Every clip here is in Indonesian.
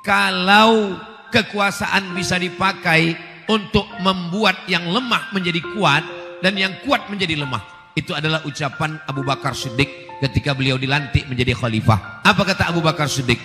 Kalau kekuasaan bisa dipakai untuk membuat yang lemah menjadi kuat dan yang kuat menjadi lemah, itu adalah ucapan Abu Bakar Siddiq ketika beliau dilantik menjadi khalifah. Apa kata Abu Bakar Siddiq?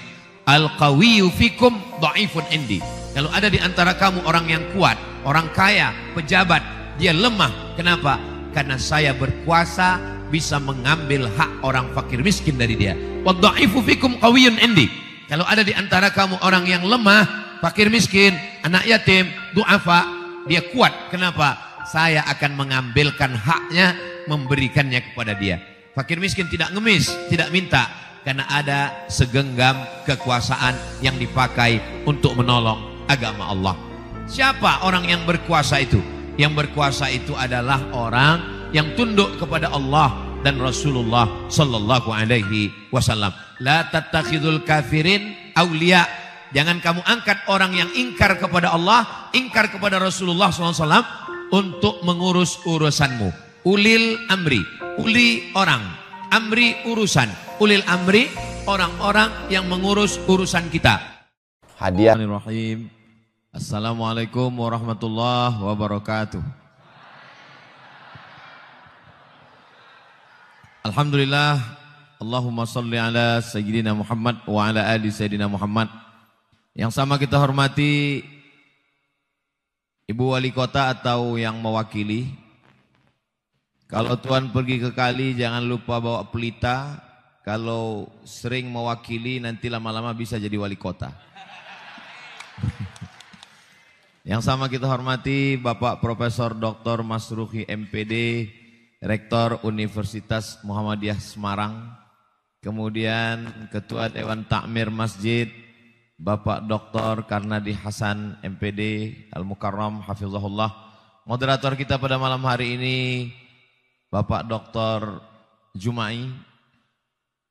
Al-qawiyyu fikum dha'ifun indi. Kalau ada di antara kamu orang yang kuat, orang kaya, pejabat, dia lemah. Kenapa? Karena saya berkuasa bisa mengambil hak orang fakir miskin dari dia. Wa dha'ifu fikum qawiyyun indi. Kalau ada di antara kamu orang yang lemah, fakir miskin, anak yatim, du'afa, dia kuat. Kenapa? Saya akan mengambilkan haknya, memberikannya kepada dia. Fakir miskin tidak ngemis, tidak minta, karena ada segenggam kekuasaan yang dipakai untuk menolong agama Allah. Siapa orang yang berkuasa itu? Yang berkuasa itu adalah orang yang tunduk kepada Allah dan Rasulullah sallallahu alaihi wasallam. La tattakhidul kafirin awliya. Jangan kamu angkat orang yang ingkar kepada Allah, ingkar kepada Rasulullah sallallahu alaihi wasallam untuk mengurus urusanmu. Ulil amri, uli orang, amri urusan. Ulil amri, orang-orang yang mengurus urusan kita. Hadiah. Assalamualaikum warahmatullahi wabarakatuh. Alhamdulillah, Allahumma salli ala Sayyidina Muhammad wa ala ali Sayyidina Muhammad. Yang sama kita hormati Ibu Wali Kota atau yang mewakili. Kalau Tuan pergi ke kali jangan lupa bawa pelita. Kalau sering mewakili nanti lama-lama bisa jadi wali kota. Yang sama kita hormati Bapak Profesor Dr. Masruhi MPD, Rektor Universitas Muhammadiyah Semarang. Kemudian Ketua Dewan Takmir Masjid, Bapak Dr. Karnadi Hasan MPD, Al-Mukarram Hafizahullah. Moderator kita pada malam hari ini Bapak Dr. Jumai.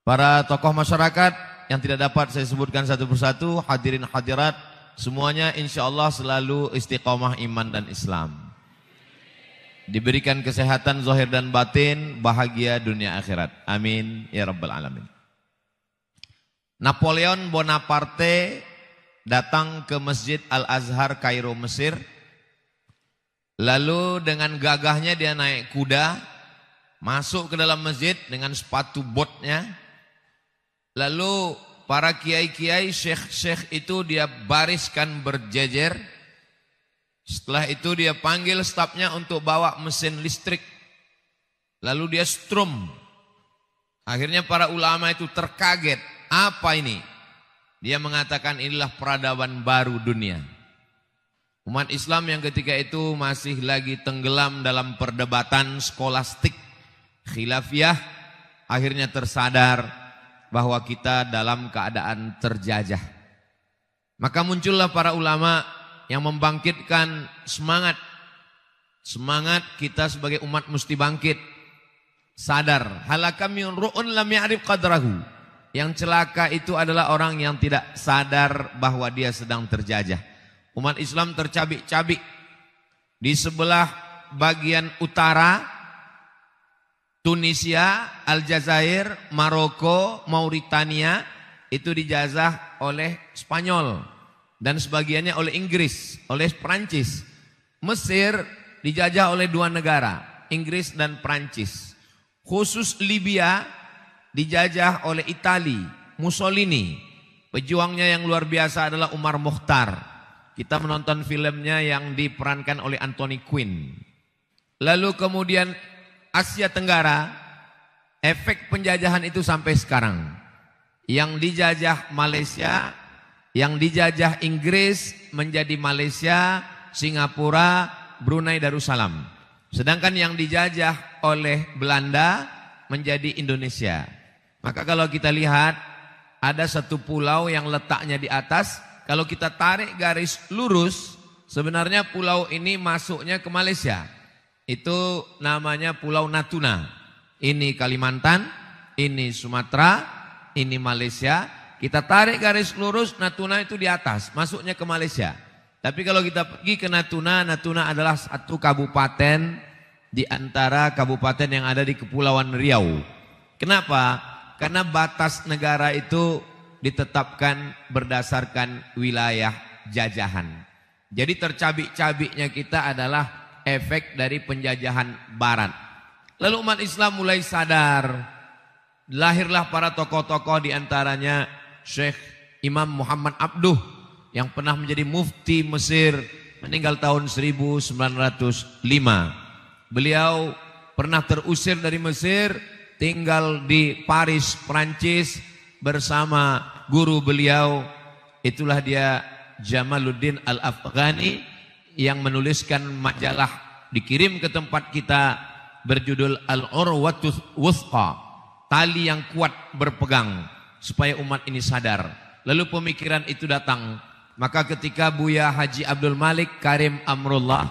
Para tokoh masyarakat yang tidak dapat saya sebutkan satu persatu, hadirin hadirat, semuanya insya Allah selalu istiqomah iman dan Islam. Diberikan kesehatan zahir dan batin, bahagia dunia akhirat. Amin ya rabbal alamin. Napoleon Bonaparte datang ke Masjid Al-Azhar Kairo, Mesir. Lalu dengan gagahnya dia naik kuda, masuk ke dalam masjid dengan sepatu botnya. Lalu para kiai-kiai, syekh-syekh itu dia bariskan berjejer. Setelah itu dia panggil stafnya untuk bawa mesin listrik. Lalu dia strum. Akhirnya para ulama itu terkaget. Apa ini? Dia mengatakan inilah peradaban baru dunia. Umat Islam yang ketika itu masih lagi tenggelam dalam perdebatan skolastik khilafiyah, akhirnya tersadar bahwa kita dalam keadaan terjajah. Maka muncullah para ulama yang membangkitkan semangat. Semangat kita sebagai umat mesti bangkit. Sadar, halaka min ru'un lam ya'rif qadrahu. Yang celaka itu adalah orang yang tidak sadar bahwa dia sedang terjajah. Umat Islam tercabik-cabik. Di sebelah bagian utara Tunisia, Aljazair, Maroko, Mauritania itu dijajah oleh Spanyol dan sebagiannya oleh Inggris, oleh Prancis. Mesir dijajah oleh dua negara, Inggris dan Prancis. Khusus Libya dijajah oleh Itali, Mussolini. Pejuangnya yang luar biasa adalah Umar Mukhtar. Kita menonton filmnya yang diperankan oleh Anthony Quinn. Lalu kemudian Asia Tenggara, efek penjajahan itu sampai sekarang. Yang dijajah Malaysia, yang dijajah Inggris menjadi Malaysia, Singapura, Brunei Darussalam. Sedangkan yang dijajah oleh Belanda menjadi Indonesia. Maka kalau kita lihat ada satu pulau yang letaknya di atas, kalau kita tarik garis lurus, sebenarnya pulau ini masuknya ke Malaysia. Itu namanya Pulau Natuna. Ini Kalimantan, ini Sumatera, ini Malaysia. Kita tarik garis lurus, Natuna itu di atas, masuknya ke Malaysia. Tapi kalau kita pergi ke Natuna, Natuna adalah satu kabupaten di antara kabupaten yang ada di Kepulauan Riau. Kenapa? Karena batas negara itu ditetapkan berdasarkan wilayah jajahan. Jadi tercabik-cabiknya kita adalah efek dari penjajahan barat. Lalu umat Islam mulai sadar, lahirlah para tokoh-tokoh, diantaranya Syekh Imam Muhammad Abduh yang pernah menjadi mufti Mesir, meninggal tahun 1905. Beliau pernah terusir dari Mesir, tinggal di Paris, Prancis bersama guru beliau. Itulah dia Jamaluddin Al-Afghani yang menuliskan majalah dikirim ke tempat kita berjudul Al-Urwatul Wuthqa, tali yang kuat berpegang, supaya umat ini sadar. Lalu pemikiran itu datang. Maka ketika Buya Haji Abdul Malik Karim Amrullah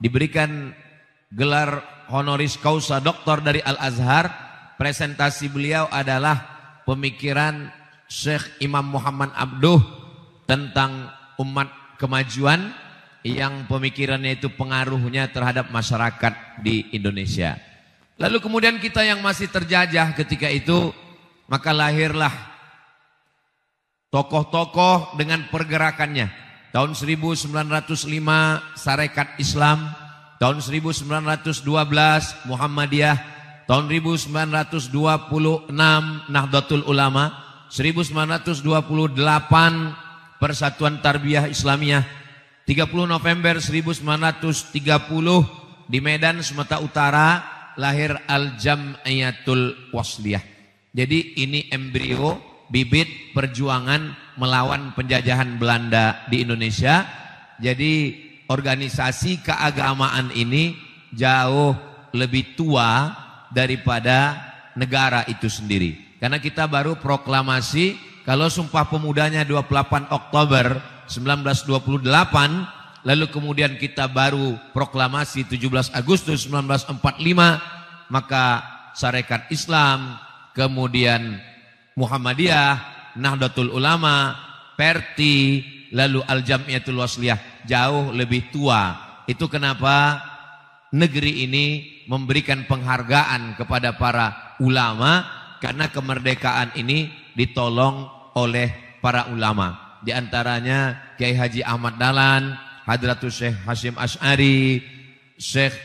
diberikan gelar honoris causa doktor dari Al-Azhar, presentasi beliau adalah pemikiran Syekh Imam Muhammad Abduh tentang umat kemajuan yang pemikirannya itu pengaruhnya terhadap masyarakat di Indonesia. Lalu kemudian kita yang masih terjajah ketika itu, maka lahirlah tokoh-tokoh dengan pergerakannya. Tahun 1905 Sarekat Islam, tahun 1912 Muhammadiyah, tahun 1926 Nahdlatul Ulama, 1928 Persatuan Tarbiyah Islamiyah, 30 November 1930 di Medan, Sumatera Utara, lahir Al-Jam'iyatul Wasliyah. Jadi ini embrio, bibit perjuangan melawan penjajahan Belanda di Indonesia. Jadi organisasi keagamaan ini jauh lebih tua daripada negara itu sendiri. Karena kita baru proklamasi, kalau Sumpah Pemudanya 28 Oktober 1928, lalu kemudian kita baru proklamasi 17 Agustus 1945, maka Sarekat Islam, kemudian Muhammadiyah, Nahdlatul Ulama, Perti, lalu Al-Jam'iyatul Wasliyah jauh lebih tua. Itu kenapa negeri ini memberikan penghargaan kepada para ulama, karena kemerdekaan ini ditolong oleh para ulama. Di antaranya Kiai Haji Ahmad Dahlan, Hadratus Syekh Hasyim Asy'ari, Syekh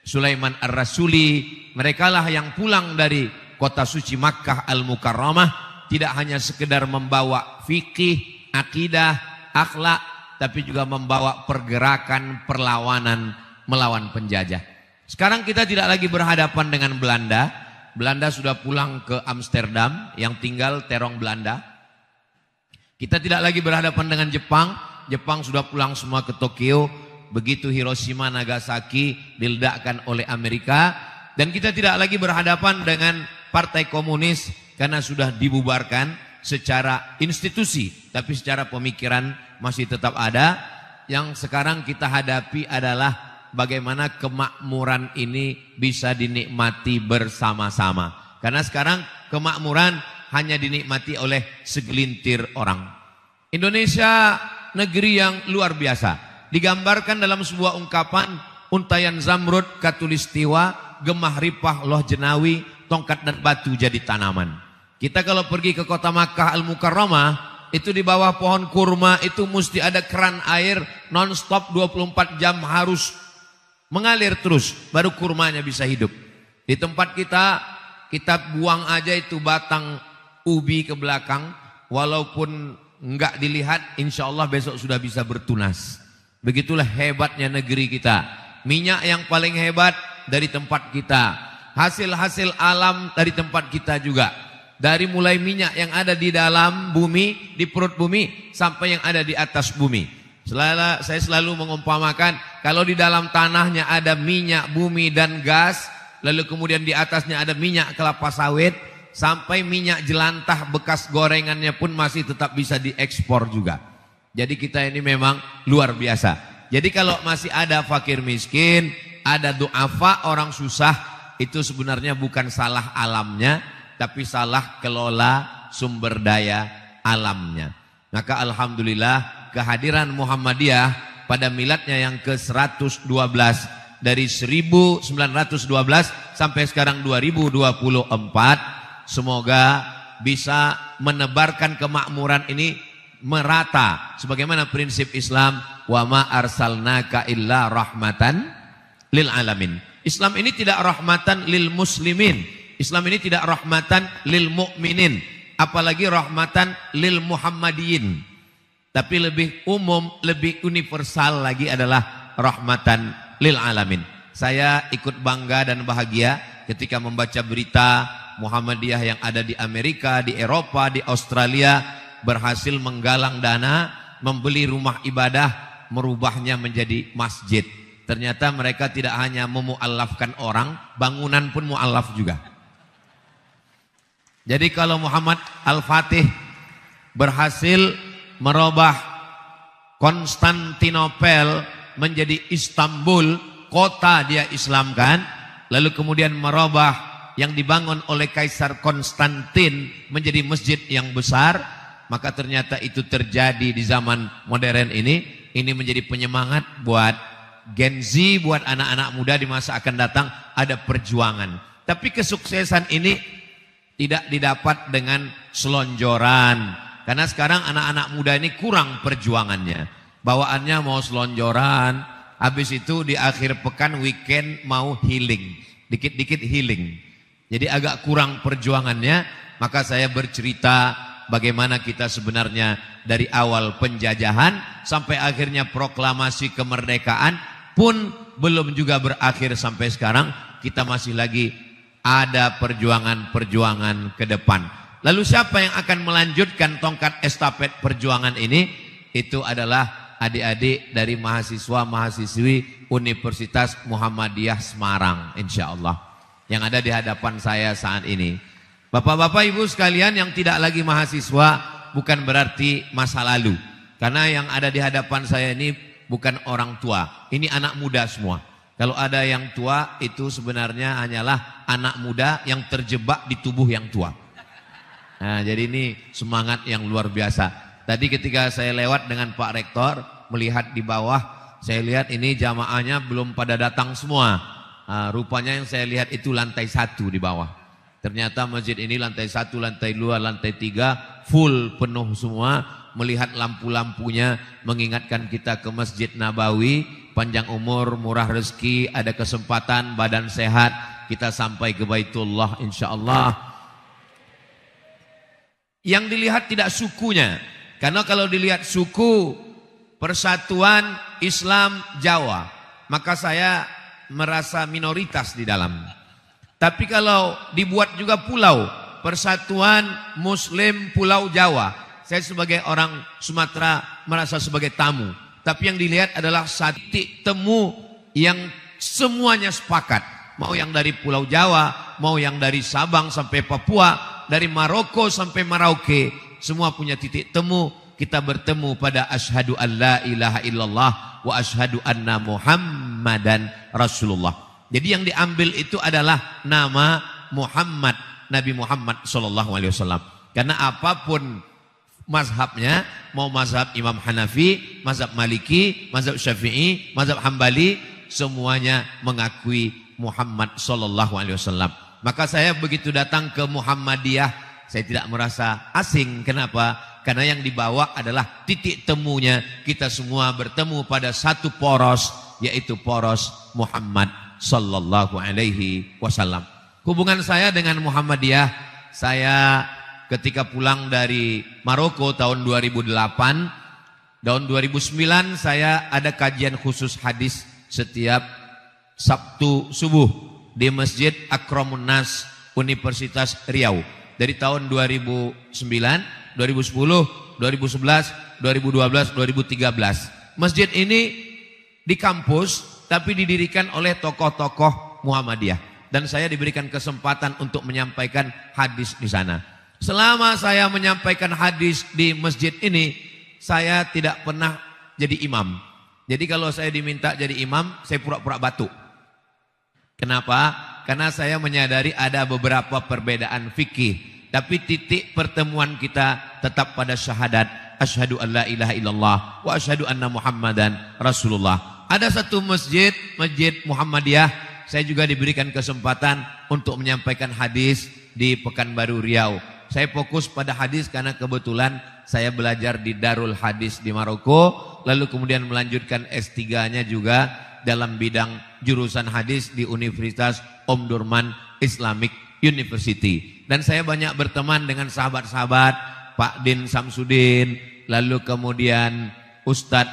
Sulaiman Ar-Rasuli. Merekalah yang pulang dari kota suci Makkah Al-Mukarramah tidak hanya sekedar membawa fikih, akidah, akhlak, tapi juga membawa pergerakan perlawanan melawan penjajah. Sekarang kita tidak lagi berhadapan dengan Belanda. Belanda sudah pulang ke Amsterdam, yang tinggal terong Belanda. Kita tidak lagi berhadapan dengan Jepang. Jepang sudah pulang semua ke Tokyo. Begitu Hiroshima, Nagasaki diledakkan oleh Amerika. Dan kita tidak lagi berhadapan dengan Partai Komunis karena sudah dibubarkan secara institusi, tapi secara pemikiran masih tetap ada. Yang sekarang kita hadapi adalah bagaimana kemakmuran ini bisa dinikmati bersama-sama. Karena sekarang kemakmuran hanya dinikmati oleh segelintir orang. Indonesia negeri yang luar biasa. Digambarkan dalam sebuah ungkapan, untayan zamrud katulistiwa, gemah ripah loh jenawi, tongkat dan batu jadi tanaman. Kita kalau pergi ke kota Makkah Al-Mukarramah, itu di bawah pohon kurma itu mesti ada keran air non-stop 24 jam harus mengalir terus, baru kurmanya bisa hidup. Di tempat kita buang aja itu batang ubi ke belakang, walaupun enggak dilihat, insya Allah besok sudah bisa bertunas. Begitulah hebatnya negeri kita. Minyak yang paling hebat dari tempat kita. Hasil-hasil alam dari tempat kita juga. Dari mulai minyak yang ada di dalam bumi, di perut bumi, sampai yang ada di atas bumi. Saya selalu mengumpamakan, kalau di dalam tanahnya ada minyak bumi dan gas, lalu kemudian di atasnya ada minyak kelapa sawit, sampai minyak jelantah bekas gorengannya pun masih tetap bisa diekspor juga. Jadi kita ini memang luar biasa. Jadi kalau masih ada fakir miskin, ada du'afa, orang susah, itu sebenarnya bukan salah alamnya, tapi salah kelola sumber daya alamnya. Maka alhamdulillah kehadiran Muhammadiyah pada miladnya yang ke-112, dari 1912 sampai sekarang 2024, semoga bisa menebarkan kemakmuran ini merata sebagaimana prinsip Islam, wa ma arsalnaka illa rahmatan lil alamin. Islam ini tidak rahmatan lil muslimin, Islam ini tidak rahmatan lil mu'minin, apalagi rahmatan lil muhammadiyin. Tapi lebih umum, lebih universal lagi adalah rahmatan lil alamin. Saya ikut bangga dan bahagia ketika membaca berita Muhammadiyah yang ada di Amerika, di Eropa, di Australia berhasil menggalang dana, membeli rumah ibadah, merubahnya menjadi masjid. Ternyata mereka tidak hanya memu'allafkan orang, bangunan pun mu'allaf juga. Jadi kalau Muhammad Al-Fatih berhasil merubah Konstantinopel menjadi Istanbul, kota dia Islamkan, lalu kemudian merubah yang dibangun oleh Kaisar Konstantin menjadi masjid yang besar, maka ternyata itu terjadi di zaman modern ini. Ini menjadi penyemangat buat Gen Z, buat anak-anak muda di masa akan datang, ada perjuangan. Tapi kesuksesan ini tidak didapat dengan selonjoran. Karena sekarang anak-anak muda ini kurang perjuangannya. Bawaannya mau selonjoran, habis itu di akhir pekan weekend mau healing. Dikit-dikit healing. Jadi agak kurang perjuangannya. Maka saya bercerita bagaimana kita sebenarnya dari awal penjajahan sampai akhirnya proklamasi kemerdekaan pun belum juga berakhir sampai sekarang. Kita masih lagi ada perjuangan-perjuangan ke depan. Lalu siapa yang akan melanjutkan tongkat estafet perjuangan ini? Itu adalah adik-adik dari mahasiswa-mahasiswi Universitas Muhammadiyah Semarang, insya Allah, yang ada di hadapan saya saat ini. Bapak-bapak ibu sekalian yang tidak lagi mahasiswa bukan berarti masa lalu. Karena yang ada di hadapan saya ini bukan orang tua, ini anak muda semua. Kalau ada yang tua itu sebenarnya hanyalah anak muda yang terjebak di tubuh yang tua. Nah, jadi ini semangat yang luar biasa. Tadi ketika saya lewat dengan Pak Rektor, melihat di bawah, saya lihat ini jamaahnya belum pada datang semua. Rupanya yang saya lihat itu lantai 1 di bawah. Ternyata masjid ini lantai 1, lantai 2, lantai 3 full penuh semua. Melihat lampu-lampunya mengingatkan kita ke Masjid Nabawi. Panjang umur, murah rezeki, ada kesempatan, badan sehat, kita sampai ke Baitullah insya Allah. Yang dilihat tidak sukunya, karena kalau dilihat suku Persatuan Islam Jawa, maka saya merasa minoritas di dalam. Tapi kalau dibuat juga pulau, Persatuan Muslim Pulau Jawa, saya sebagai orang Sumatera merasa sebagai tamu. Tapi yang dilihat adalah titik temu yang semuanya sepakat. Mau yang dari Pulau Jawa, mau yang dari Sabang sampai Papua, dari Maroko sampai Merauke, semua punya titik temu. Kita bertemu pada asyhadu an la ilaha illallah wa asyhadu anna Muhammadan Rasulullah. Jadi yang diambil itu adalah nama Muhammad, Nabi Muhammad SAW. Karena apapun mazhabnya, mau mazhab Imam Hanafi, mazhab Maliki, mazhab Syafi'i, mazhab Hambali, semuanya mengakui Muhammad SAW. Maka saya begitu datang ke Muhammadiyah, saya tidak merasa asing. Kenapa? Karena yang dibawa adalah titik temunya kita semua bertemu pada satu poros, yaitu poros Muhammad sallallahu alaihi wasallam. Hubungan saya dengan Muhammadiyah, saya ketika pulang dari Maroko tahun 2008, tahun 2009 saya ada kajian khusus hadis setiap Sabtu subuh di Masjid Akramun Nas Universitas Riau. Dari tahun 2009, 2010, 2011, 2012, 2013. Masjid ini di kampus tapi didirikan oleh tokoh-tokoh Muhammadiyah. Dan saya diberikan kesempatan untuk menyampaikan hadis di sana. Selama saya menyampaikan hadis di masjid ini, saya tidak pernah jadi imam. Jadi kalau saya diminta jadi imam, saya pura-pura batuk. Kenapa? Karena saya menyadari ada beberapa perbedaan fikih. Tapi titik pertemuan kita tetap pada syahadat. Asyhadu an la ilaha illallah wa asyhadu anna Muhammadan Rasulullah. Ada satu masjid, Masjid Muhammadiyah. Saya juga diberikan kesempatan untuk menyampaikan hadis di Pekanbaru Riau. Saya fokus pada hadis karena kebetulan saya belajar di Darul Hadis di Maroko, lalu kemudian melanjutkan S3-nya juga dalam bidang jurusan hadis di Universitas Omdurman Islamic University. Dan saya banyak berteman dengan sahabat-sahabat Pak Din Samsudin, lalu kemudian Ustadz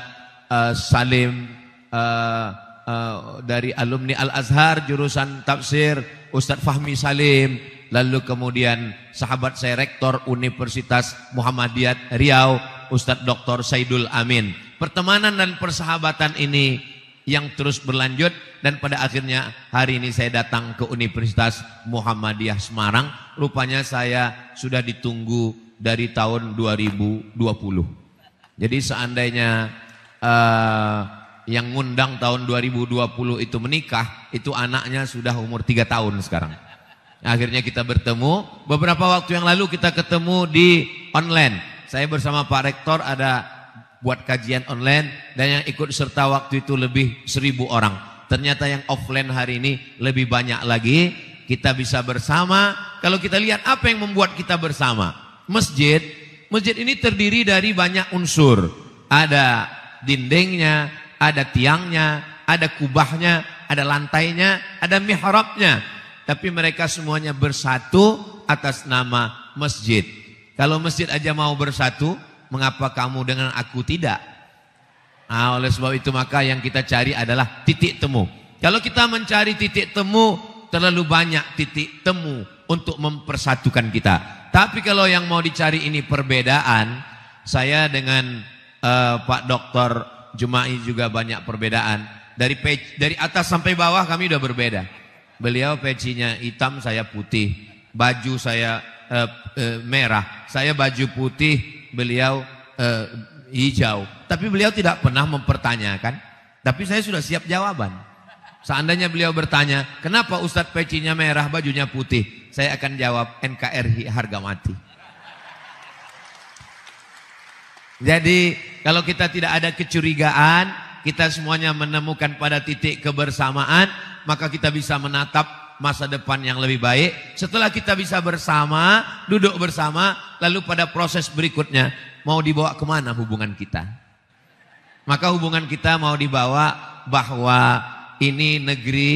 Salim dari alumni Al-Azhar jurusan tafsir, Ustadz Fahmi Salim, lalu kemudian sahabat saya rektor Universitas Muhammadiyah Riau, Ustadz Dr. Saidul Amin. Pertemanan dan persahabatan ini yang terus berlanjut, dan pada akhirnya hari ini saya datang ke Universitas Muhammadiyah Semarang. Rupanya saya sudah ditunggu dari tahun 2020. Jadi seandainya yang ngundang tahun 2020 itu menikah, itu anaknya sudah umur 3 tahun sekarang. Akhirnya kita bertemu. Beberapa waktu yang lalu kita ketemu di online. Saya bersama Pak Rektor ada buat kajian online, dan yang ikut serta waktu itu lebih 1000 orang. Ternyata yang offline hari ini lebih banyak lagi. Kita bisa bersama. Kalau kita lihat apa yang membuat kita bersama, masjid ini terdiri dari banyak unsur. Ada dindingnya, ada tiangnya, ada kubahnya, ada lantainya, ada mihrabnya. Tapi mereka semuanya bersatu atas nama masjid. Kalau masjid aja mau bersatu, mengapa kamu dengan aku tidak? Nah, oleh sebab itu maka yang kita cari adalah titik temu. Kalau kita mencari titik temu, terlalu banyak titik temu untuk mempersatukan kita. Tapi kalau yang mau dicari ini perbedaan, saya dengan Pak Dr. Jumai juga banyak perbedaan. Dari atas sampai bawah kami udah berbeda. Beliau pecinya hitam, saya putih. Baju saya merah, saya baju putih, beliau hijau. Tapi beliau tidak pernah mempertanyakan. Tapi saya sudah siap jawaban. Seandainya beliau bertanya, kenapa Ustadz pecinya merah, bajunya putih? Saya akan jawab, NKRI harga mati. Jadi kalau kita tidak ada kecurigaan, kita semuanya menemukan pada titik kebersamaan, maka kita bisa menatap masa depan yang lebih baik. Setelah kita bisa bersama, duduk bersama, lalu pada proses berikutnya, mau dibawa kemana hubungan kita? Maka hubungan kita mau dibawa bahwa ini negeri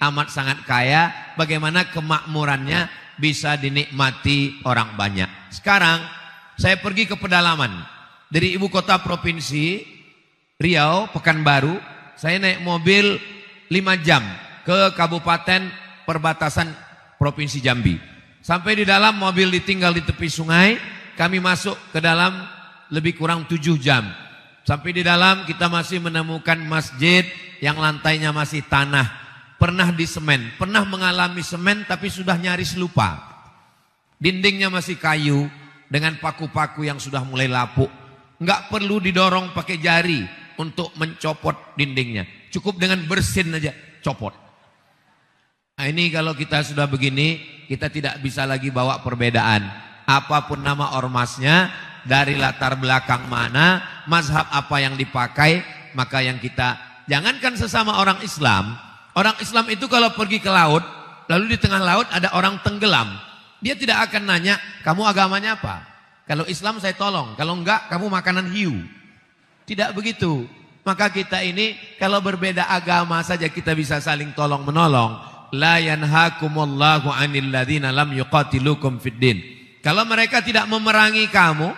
amat sangat kaya, bagaimana kemakmurannya bisa dinikmati orang banyak. Sekarang saya pergi ke pedalaman. Dari ibu kota provinsi Riau, Pekanbaru, saya naik mobil 5 jam ke kabupaten perbatasan Provinsi Jambi. Sampai di dalam mobil ditinggal di tepi sungai, kami masuk ke dalam lebih kurang 7 jam. Sampai di dalam kita masih menemukan masjid yang lantainya masih tanah. Pernah di semen, pernah mengalami semen tapi sudah nyaris lupa. Dindingnya masih kayu dengan paku-paku yang sudah mulai lapuk. Enggak perlu didorong pakai jari untuk mencopot dindingnya. Cukup dengan bersin aja, copot. Nah ini kalau kita sudah begini, kita tidak bisa lagi bawa perbedaan. Apapun nama ormasnya, dari latar belakang mana, mazhab apa yang dipakai, maka yang kita, jangankan sesama orang Islam itu kalau pergi ke laut, lalu di tengah laut ada orang tenggelam, dia tidak akan nanya, kamu agamanya apa? Kalau Islam saya tolong, kalau enggak kamu makanan hiu. Tidak begitu. Maka kita ini kalau berbeda agama saja kita bisa saling tolong menolong. La yanhakumullahu 'anil ladzina lam yuqatilukum fid din. Kalau mereka tidak memerangi kamu,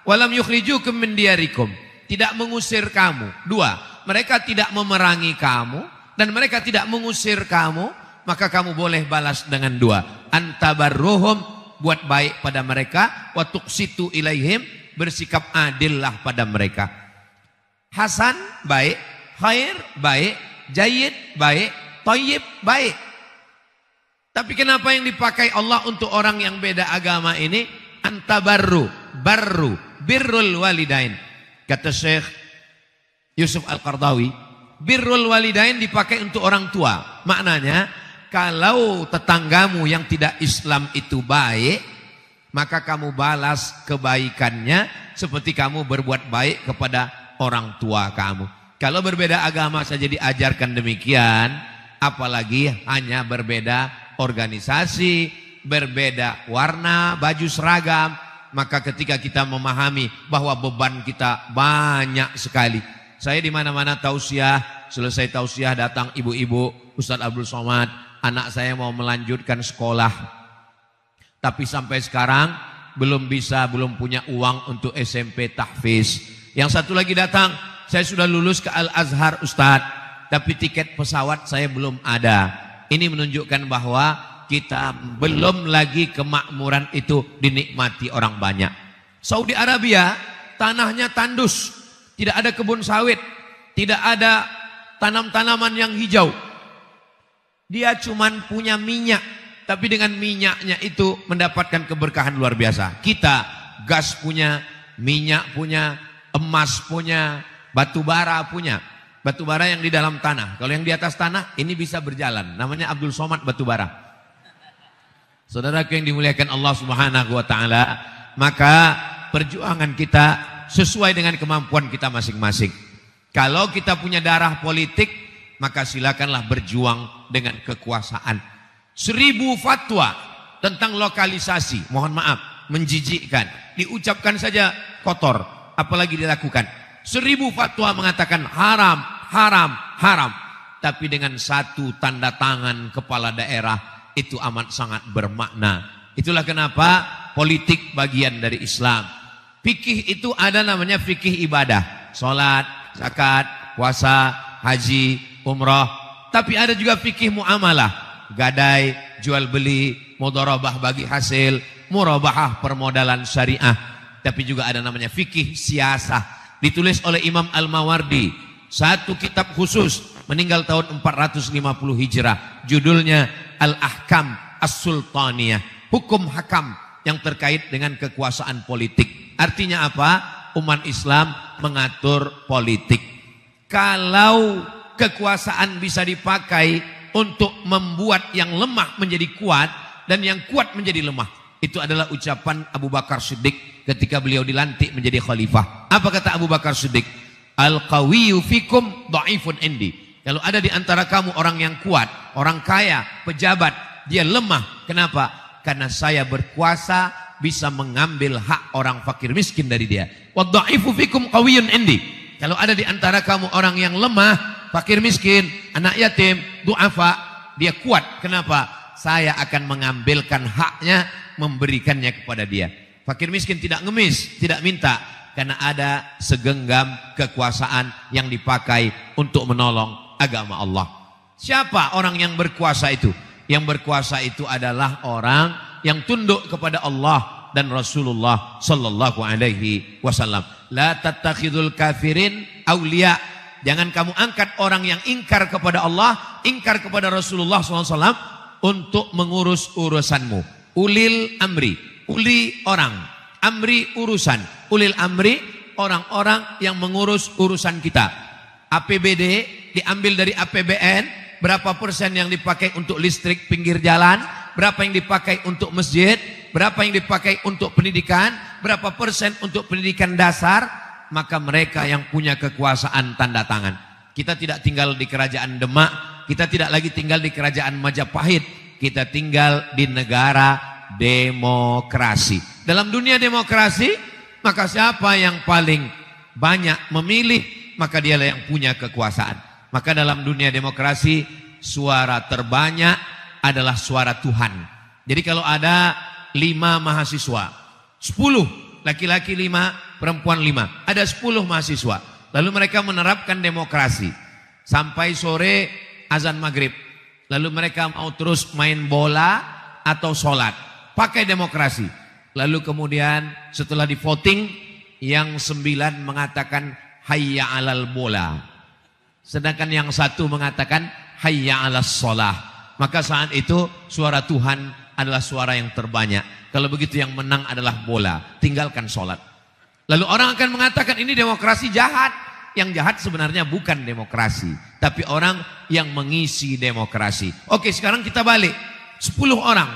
walam yukhrijukum min diyarikum, tidak mengusir kamu. 2, mereka tidak memerangi kamu dan mereka tidak mengusir kamu, maka kamu boleh balas dengan 2. Antabarruhum, buat baik pada mereka, wa tuqsitu ilaihim, bersikap adillah pada mereka. Hasan baik, khair baik, jayyid baik, thayyib baik. Tapi kenapa yang dipakai Allah untuk orang yang beda agama ini? Antabarru, barru, birrul walidain. Kata Syekh Yusuf Al-Qardawi, birrul walidain dipakai untuk orang tua. Maknanya, kalau tetanggamu yang tidak Islam itu baik, maka kamu balas kebaikannya seperti kamu berbuat baik kepada orang tua kamu. Kalau berbeda agama saja diajarkan demikian, apalagi hanya berbeda organisasi, berbeda warna, baju seragam, maka ketika kita memahami bahwa beban kita banyak sekali. Saya di mana-mana tausiah, selesai tausiah datang ibu-ibu, Ustadz Abdul Somad, anak saya mau melanjutkan sekolah, tapi sampai sekarang belum punya uang untuk SMP tahfiz. Yang satu lagi datang, saya sudah lulus ke Al-Azhar Ustadz, tapi tiket pesawat saya belum ada. Ini menunjukkan bahwa kita belum lagi kemakmuran itu dinikmati orang banyak. Saudi Arabia tanahnya tandus, tidak ada kebun sawit, tidak ada tanam-tanaman yang hijau. Dia cuman punya minyak, tapi dengan minyaknya itu mendapatkan keberkahan luar biasa. Kita gas punya, minyak punya, emas punya, batu bara punya. Batu bara yang di dalam tanah. Kalau yang di atas tanah ini bisa berjalan. Namanya Abdul Somad batu bara. Saudaraku yang dimuliakan Allah Subhanahu wa taala, maka perjuangan kita sesuai dengan kemampuan kita masing-masing. Kalau kita punya darah politik, maka silakanlah berjuang dengan kekuasaan. 1000 fatwa tentang lokalisasi, mohon maaf, menjijikkan. Diucapkan saja kotor, apalagi dilakukan. 1000 fatwa mengatakan haram, haram, haram. Tapi dengan satu tanda tangan kepala daerah, itu amat sangat bermakna. Itulah kenapa politik bagian dari Islam. Fikih itu ada namanya fikih ibadah. Salat, zakat, puasa, haji, umrah. Tapi ada juga fikih muamalah. Gadai, jual beli, mudharabah bagi hasil, murabahah permodalan syariah. Tapi juga ada namanya fikih siasah. Ditulis oleh Imam Al-Mawardi. Satu kitab khusus, meninggal tahun 450 Hijrah. Judulnya Al-Ahkam As-Sultaniyah. Hukum hakam yang terkait dengan kekuasaan politik. Artinya apa? Umat Islam mengatur politik. Kalau kekuasaan bisa dipakai untuk membuat yang lemah menjadi kuat dan yang kuat menjadi lemah. Itu adalah ucapan Abu Bakar Siddiq ketika beliau dilantik menjadi khalifah. Apa kata Abu Bakar Siddiq? Al-qawiyyu fikum dha'ifun indi. Kalau ada di antara kamu orang yang kuat, orang kaya, pejabat, dia lemah. Kenapa? Karena saya berkuasa bisa mengambil hak orang fakir miskin dari dia. Wa dha'ifu fikum qawiyyun indi. Kalau ada di antara kamu orang yang lemah, fakir miskin, anak yatim, du'afa, dia kuat. Kenapa? Saya akan mengambilkan haknya, memberikannya kepada dia. Fakir miskin tidak ngemis, tidak minta, karena ada segenggam kekuasaan yang dipakai untuk menolong agama Allah. Siapa orang yang berkuasa itu? Yang berkuasa itu adalah orang yang tunduk kepada Allah dan Rasulullah sallallahu alaihi wasallam. La tattakhidul kafirin auliya. Jangan kamu angkat orang yang ingkar kepada Allah, ingkar kepada Rasulullah sallallahu alaihi wasallam untuk mengurus urusanmu. Ulil amri, uli orang, amri urusan. Ulil amri orang-orang yang mengurus urusan kita. APBD diambil dari APBN, berapa persen yang dipakai untuk listrik pinggir jalan, berapa yang dipakai untuk masjid, berapa yang dipakai untuk pendidikan, berapa persen untuk pendidikan dasar, maka mereka yang punya kekuasaan tanda tangan. Kita tidak tinggal di kerajaan Demak, kita tidak lagi tinggal di kerajaan Majapahit, kita tinggal di negara demokrasi. Dalam dunia demokrasi, maka siapa yang paling banyak memilih, maka dialah yang punya kekuasaan. Maka dalam dunia demokrasi, suara terbanyak adalah suara Tuhan. Jadi kalau ada 5 mahasiswa, 10 laki-laki 5, perempuan 5, ada 10 mahasiswa. Lalu mereka menerapkan demokrasi sampai sore azan maghrib. Lalu mereka mau terus main bola atau sholat, pakai demokrasi. Lalu kemudian setelah di voting, yang 9 mengatakan hayya alal bola, sedangkan yang 1 mengatakan hayya alas sholah. Maka saat itu suara Tuhan adalah suara yang terbanyak. Kalau begitu yang menang adalah bola, tinggalkan sholat. Lalu orang akan mengatakan ini demokrasi jahat. Yang jahat sebenarnya bukan demokrasi, tapi orang yang mengisi demokrasi. Oke, sekarang kita balik. 10 orang,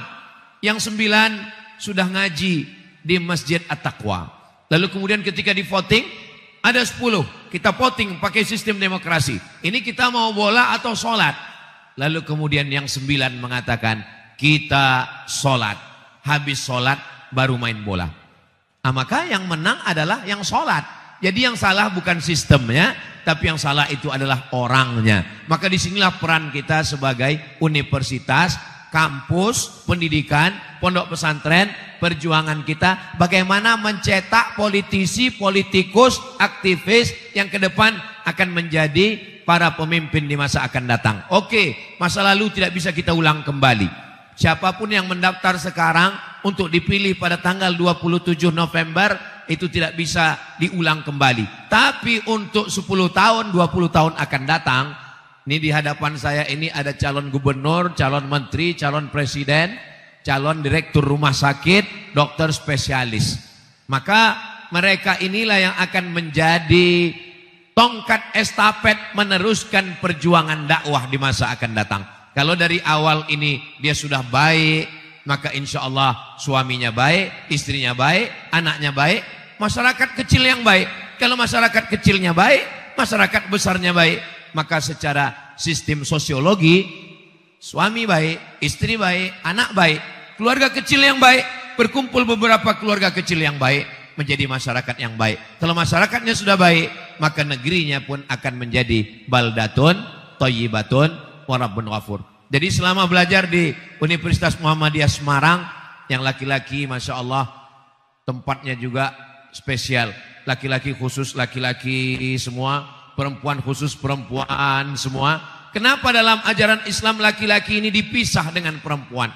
yang 9 sudah ngaji di Masjid At-Taqwa. Lalu kemudian ketika di voting, ada 10, kita voting pakai sistem demokrasi. Ini kita mau bola atau sholat. Lalu kemudian yang 9 mengatakan kita sholat. Habis sholat baru main bola. Maka yang menang adalah yang sholat. Jadi yang salah bukan sistemnya, tapi yang salah itu adalah orangnya. Maka disinilah peran kita sebagai universitas, kampus, pendidikan, pondok pesantren, perjuangan kita. Bagaimana mencetak politisi, politikus, aktivis yang ke depan akan menjadi para pemimpin di masa akan datang. Oke, masa lalu tidak bisa kita ulang kembali. Siapapun yang mendaftar sekarang untuk dipilih pada tanggal 27 November itu tidak bisa diulang kembali. Tapi untuk 10 tahun, 20 tahun akan datang, ini di hadapan saya ini ada calon gubernur, calon menteri, calon presiden, calon direktur rumah sakit, dokter spesialis. Maka mereka inilah yang akan menjadi tongkat estafet meneruskan perjuangan dakwah di masa akan datang. Kalau dari awal ini dia sudah baik, maka insya Allah suaminya baik, istrinya baik, anaknya baik, masyarakat kecil yang baik. Kalau masyarakat kecilnya baik, masyarakat besarnya baik, maka secara sistem sosiologi, suami baik, istri baik, anak baik, keluarga kecil yang baik, berkumpul beberapa keluarga kecil yang baik, menjadi masyarakat yang baik. Kalau masyarakatnya sudah baik, maka negerinya pun akan menjadi baldatun, thayyibatun, wa rabbun ghafur. Jadi selama belajar di Universitas Muhammadiyah Semarang, yang laki-laki Masya Allah tempatnya juga spesial. Laki-laki khusus laki-laki semua, perempuan khusus perempuan semua. Kenapa dalam ajaran Islam laki-laki ini dipisah dengan perempuan?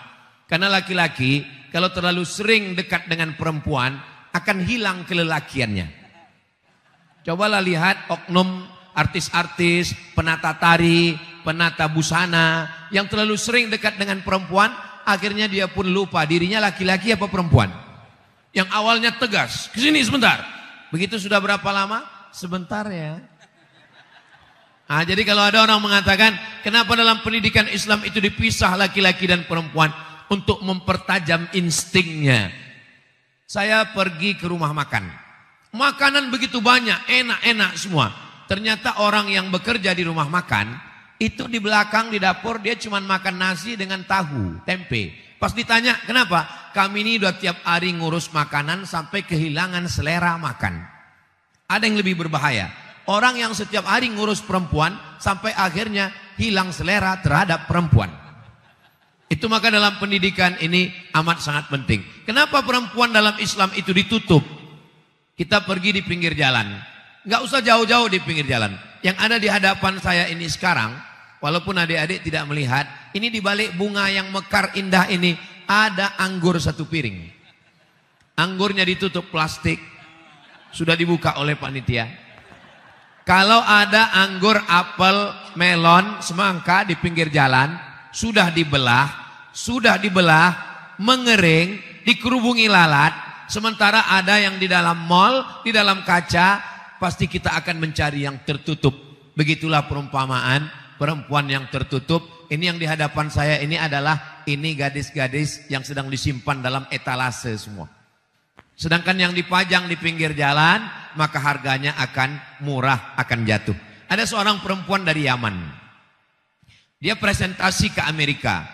Karena laki-laki kalau terlalu sering dekat dengan perempuan akan hilang kelelakiannya. Cobalah lihat oknum artis-artis, penata tari, penata busana yang terlalu sering dekat dengan perempuan, akhirnya dia pun lupa dirinya laki-laki apa perempuan. Yang awalnya tegas, kesini sebentar. Begitu sudah berapa lama? Sebentar ya. Jadi kalau ada orang mengatakan, kenapa dalam pendidikan Islam itu dipisah laki-laki dan perempuan? Untuk mempertajam instingnya. Saya pergi ke rumah makan. Makanan begitu banyak, enak-enak semua. Ternyata orang yang bekerja di rumah makan, itu di belakang di dapur dia cuma makan nasi dengan tahu, tempe. Pas ditanya, kenapa? Kami ini udah tiap hari ngurus makanan sampai kehilangan selera makan. Ada yang lebih berbahaya. Orang yang setiap hari ngurus perempuan sampai akhirnya hilang selera terhadap perempuan. Itu maka dalam pendidikan ini amat sangat penting. Kenapa perempuan dalam Islam itu ditutup? Kita pergi di pinggir jalan. Nggak usah jauh-jauh di pinggir jalan. Yang ada di hadapan saya ini sekarang, walaupun adik-adik tidak melihat, ini di balik bunga yang mekar indah ini ada anggur satu piring. Anggurnya ditutup plastik, sudah dibuka oleh panitia. Kalau ada anggur, apel, melon, semangka di pinggir jalan, sudah dibelah, mengering, dikerubungi lalat. Sementara ada yang di dalam mall, di dalam kaca, pasti kita akan mencari yang tertutup. Begitulah perumpamaan perempuan yang tertutup. Ini yang di hadapan saya ini adalah ini gadis-gadis yang sedang disimpan dalam etalase semua. Sedangkan yang dipajang di pinggir jalan, maka harganya akan murah, akan jatuh. Ada seorang perempuan dari Yaman. Dia presentasi ke Amerika.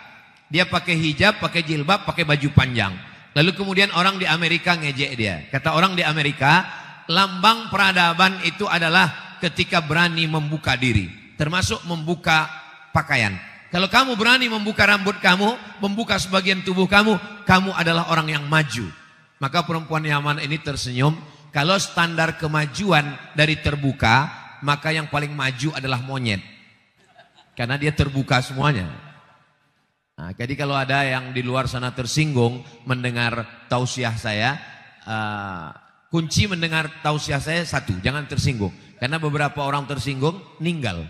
Dia pakai hijab, pakai jilbab, pakai baju panjang. Lalu kemudian orang di Amerika ngejek dia. Kata orang di Amerika, lambang peradaban itu adalah ketika berani membuka diri. Termasuk membuka pakaian. Kalau kamu berani membuka rambut kamu, membuka sebagian tubuh kamu, kamu adalah orang yang maju. Maka perempuan Yaman ini tersenyum. Kalau standar kemajuan dari terbuka, maka yang paling maju adalah monyet. Karena dia terbuka semuanya. Nah, jadi kalau ada yang di luar sana tersinggung mendengar tausiah saya, kunci mendengar tausiah saya satu, jangan tersinggung. Karena beberapa orang tersinggung, meninggal.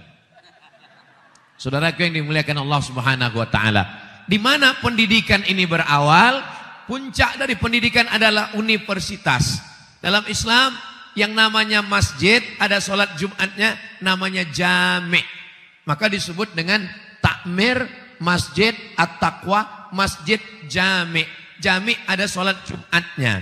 Saudaraku yang dimuliakan Allah Subhanahu wa Ta'ala. Di mana pendidikan ini berawal? Puncak dari pendidikan adalah universitas. Dalam Islam yang namanya masjid, ada sholat Jumatnya namanya jami'. Maka disebut dengan takmir masjid at-taqwa, masjid jami'. Jami' ada sholat Jumatnya.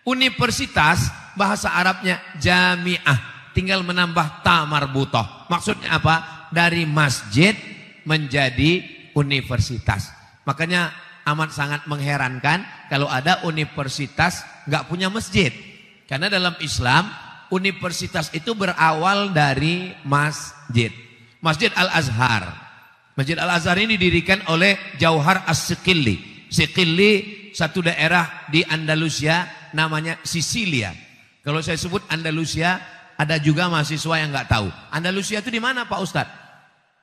Universitas bahasa Arabnya jami'ah. Tinggal menambah ta marbutoh. Maksudnya apa? Dari masjid menjadi universitas. Makanya amat sangat mengherankan kalau ada universitas nggak punya masjid. Karena dalam Islam universitas itu berawal dari masjid. Masjid Al-Azhar. Masjid Al-Azhar ini didirikan oleh Jauhar As-Siqilli. Siqilli satu daerah di Andalusia namanya Sisilia. Kalau saya sebut Andalusia, ada juga mahasiswa yang nggak tahu. Andalusia itu di mana Pak Ustadz?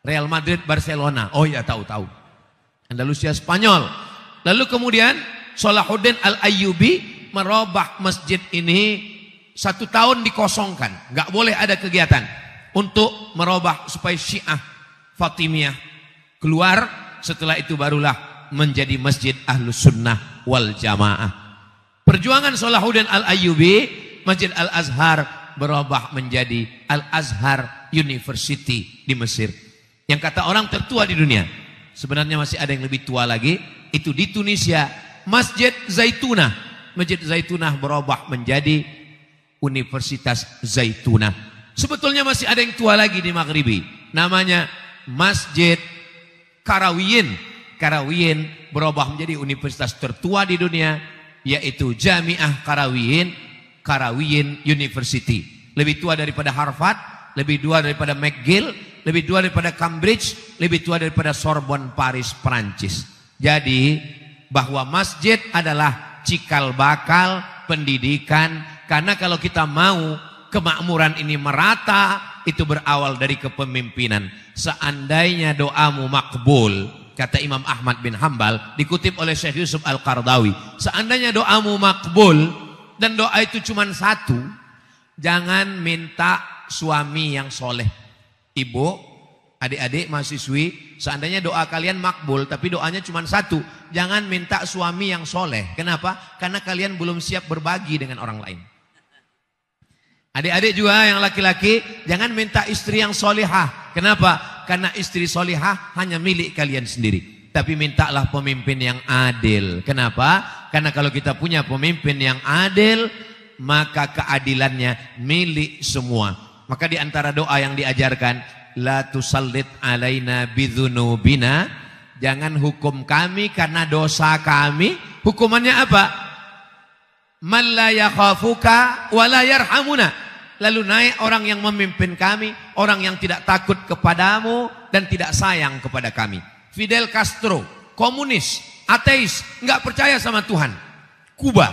Real Madrid, Barcelona. Oh ya, tahu. Andalusia Spanyol. Lalu kemudian Salahuddin Al-Ayyubi merubah masjid ini 1 tahun dikosongkan. Nggak boleh ada kegiatan untuk merubah supaya Syiah Fatimiyah keluar. Setelah itu barulah menjadi Masjid Ahlus Sunnah wal Jamaah. Perjuangan Salahuddin Al-Ayyubi, Masjid Al-Azhar berubah menjadi Al-Azhar University di Mesir. Yang kata orang tertua di dunia. Sebenarnya masih ada yang lebih tua lagi. Itu di Tunisia, Masjid Zaitunah. Masjid Zaitunah berubah menjadi Universitas Zaitunah. Sebetulnya masih ada yang tua lagi di Maghribi. Namanya Masjid Karawiyin. Karawiyin berubah menjadi universitas tertua di dunia, yaitu Jami'ah Karawiyin, Karawiyin University. Lebih tua daripada Harvard, lebih tua daripada McGill, lebih tua daripada Cambridge, lebih tua daripada Sorbonne Paris, Perancis. Jadi bahwa masjid adalah cikal bakal pendidikan. Karena kalau kita mau kemakmuran ini merata, itu berawal dari kepemimpinan. Seandainya doamu makbul, kata Imam Ahmad bin Hambal, dikutip oleh Syekh Yusuf Al-Qardawi, seandainya doamu makbul dan doa itu cuma satu, jangan minta suami yang soleh. Ibu, adik-adik, mahasiswi, seandainya doa kalian makbul tapi doanya cuma satu, jangan minta suami yang soleh. Kenapa? Karena kalian belum siap berbagi dengan orang lain. Adik-adik juga yang laki-laki, jangan minta istri yang solihah. Kenapa? Karena istri solihah hanya milik kalian sendiri. Tapi mintalah pemimpin yang adil. Kenapa? Karena kalau kita punya pemimpin yang adil, maka keadilannya milik semua. Maka di antara doa yang diajarkan, la tusallit alaina bidzunubina, jangan hukum kami karena dosa kami. Hukumannya apa? Man la yakhafuka wa la yarhamuna. Lalu naik orang yang memimpin kami, orang yang tidak takut kepadamu dan tidak sayang kepada kami. Fidel Castro, komunis, ateis, enggak percaya sama Tuhan. Kuba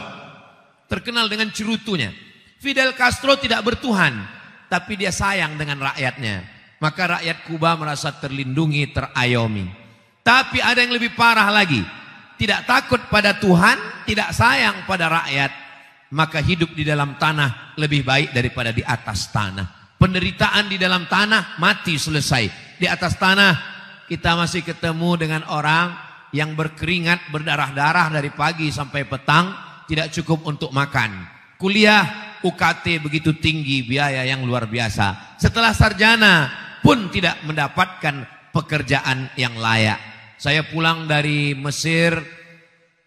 terkenal dengan cerutunya. Fidel Castro tidak bertuhan, tapi dia sayang dengan rakyatnya. Maka rakyat Kuba merasa terlindungi, terayomi. Tapi ada yang lebih parah lagi. Tidak takut pada Tuhan, tidak sayang pada rakyat. Maka hidup di dalam tanah lebih baik daripada di atas tanah. Penderitaan di dalam tanah, mati selesai. Di atas tanah kita masih ketemu dengan orang yang berkeringat, berdarah-darah dari pagi sampai petang, tidak cukup untuk makan. Kuliah UKT begitu tinggi, biaya yang luar biasa. Setelah sarjana pun tidak mendapatkan pekerjaan yang layak. Saya pulang dari Mesir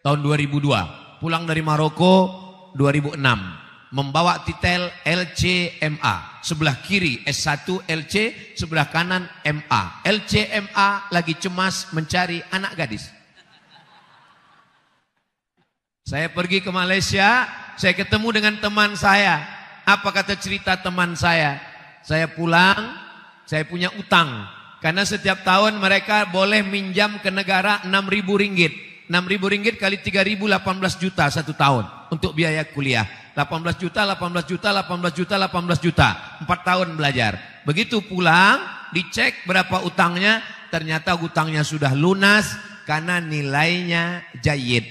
tahun 2002, pulang dari Maroko 2006, membawa titel LCMA, sebelah kiri S1 LC, sebelah kanan MA. LCMA lagi cemas mencari anak gadis. Saya pergi ke Malaysia, saya ketemu dengan teman saya. Apa kata cerita teman saya? Saya pulang, saya punya utang. Karena setiap tahun mereka boleh minjam ke negara 6.000 ringgit. 6.000 ringgit kali 3.000, 18 juta satu tahun untuk biaya kuliah. 18 juta, 18 juta, 18 juta, 18 juta. 4 tahun belajar. Begitu pulang, dicek berapa utangnya. Ternyata utangnya sudah lunas karena nilainya jayid.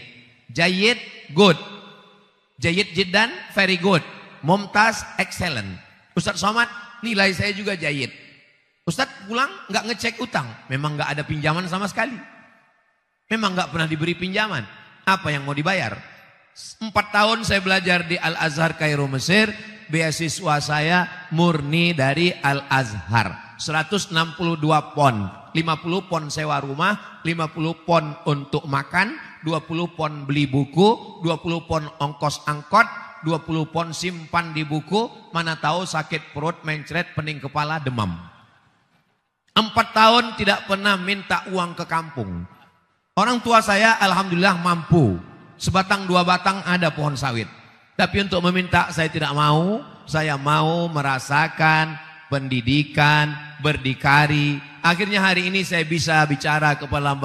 Jayid, good. Jayid jiddan, very good. Mumtaz, excellent. Ustaz Somad, nilai saya juga jayid. Ustaz pulang nggak ngecek utang. Memang nggak ada pinjaman sama sekali. Memang nggak pernah diberi pinjaman. Apa yang mau dibayar? 4 tahun saya belajar di Al-Azhar Kairo Mesir. Beasiswa saya murni dari Al-Azhar. 162 pon. 50 pon sewa rumah, 50 pon untuk makan, 20 pon beli buku, 20 pon ongkos angkot, 20 pon simpan di buku. Mana tahu sakit perut, mencret, pening kepala, demam. 4 tahun tidak pernah minta uang ke kampung. Orang tua saya alhamdulillah mampu. Sebatang dua batang ada pohon sawit. Tapi untuk meminta saya tidak mau. Saya mau merasakan pendidikan, berdikari. Akhirnya hari ini saya bisa bicara kepada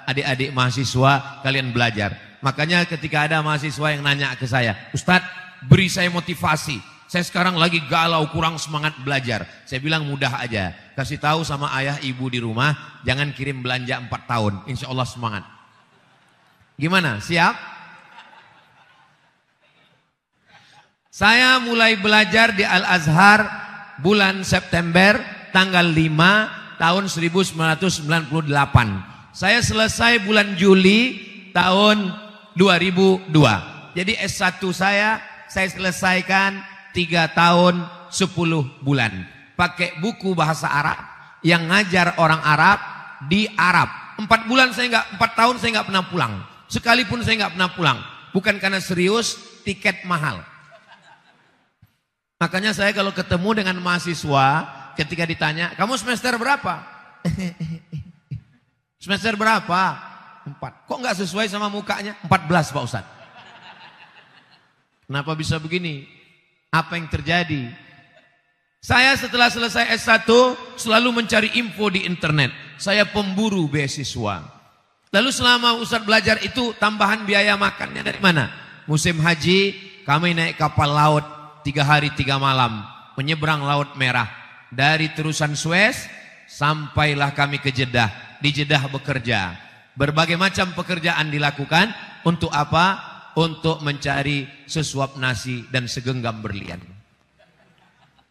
adik-adik mahasiswa, kalian belajar. Makanya ketika ada mahasiswa yang nanya ke saya, Ustadz beri saya motivasi. Saya sekarang lagi galau, kurang semangat belajar. Saya bilang mudah aja. Kasih tahu sama ayah ibu di rumah, jangan kirim belanja 4 tahun. Insya Allah semangat. Gimana? Siap? Saya mulai belajar di Al-Azhar bulan September tanggal 5 tahun 1998. Saya selesai bulan Juli tahun 2002. Jadi S1 saya selesaikan 3 tahun 10 bulan. Pakai buku bahasa Arab yang ngajar orang Arab di Arab. 4 tahun saya nggak pernah pulang. Sekalipun saya nggak pernah pulang. Bukan karena serius, tiket mahal. Makanya saya kalau ketemu dengan mahasiswa, ketika ditanya, kamu semester berapa? Semester berapa? 4. Kok nggak sesuai sama mukanya? 14 Pak Ustadz. Kenapa bisa begini? Apa yang terjadi? Saya setelah selesai S1 selalu mencari info di internet. Saya pemburu beasiswa. Lalu selama Ustadz belajar itu tambahan biaya makannya dari mana? Musim haji kami naik kapal laut 3 hari 3 malam menyeberang Laut Merah. Dari terusan Suez sampailah kami ke Jeddah. Di Jeddah bekerja. Berbagai macam pekerjaan dilakukan untuk apa? Untuk mencari sesuap nasi dan segenggam berlian.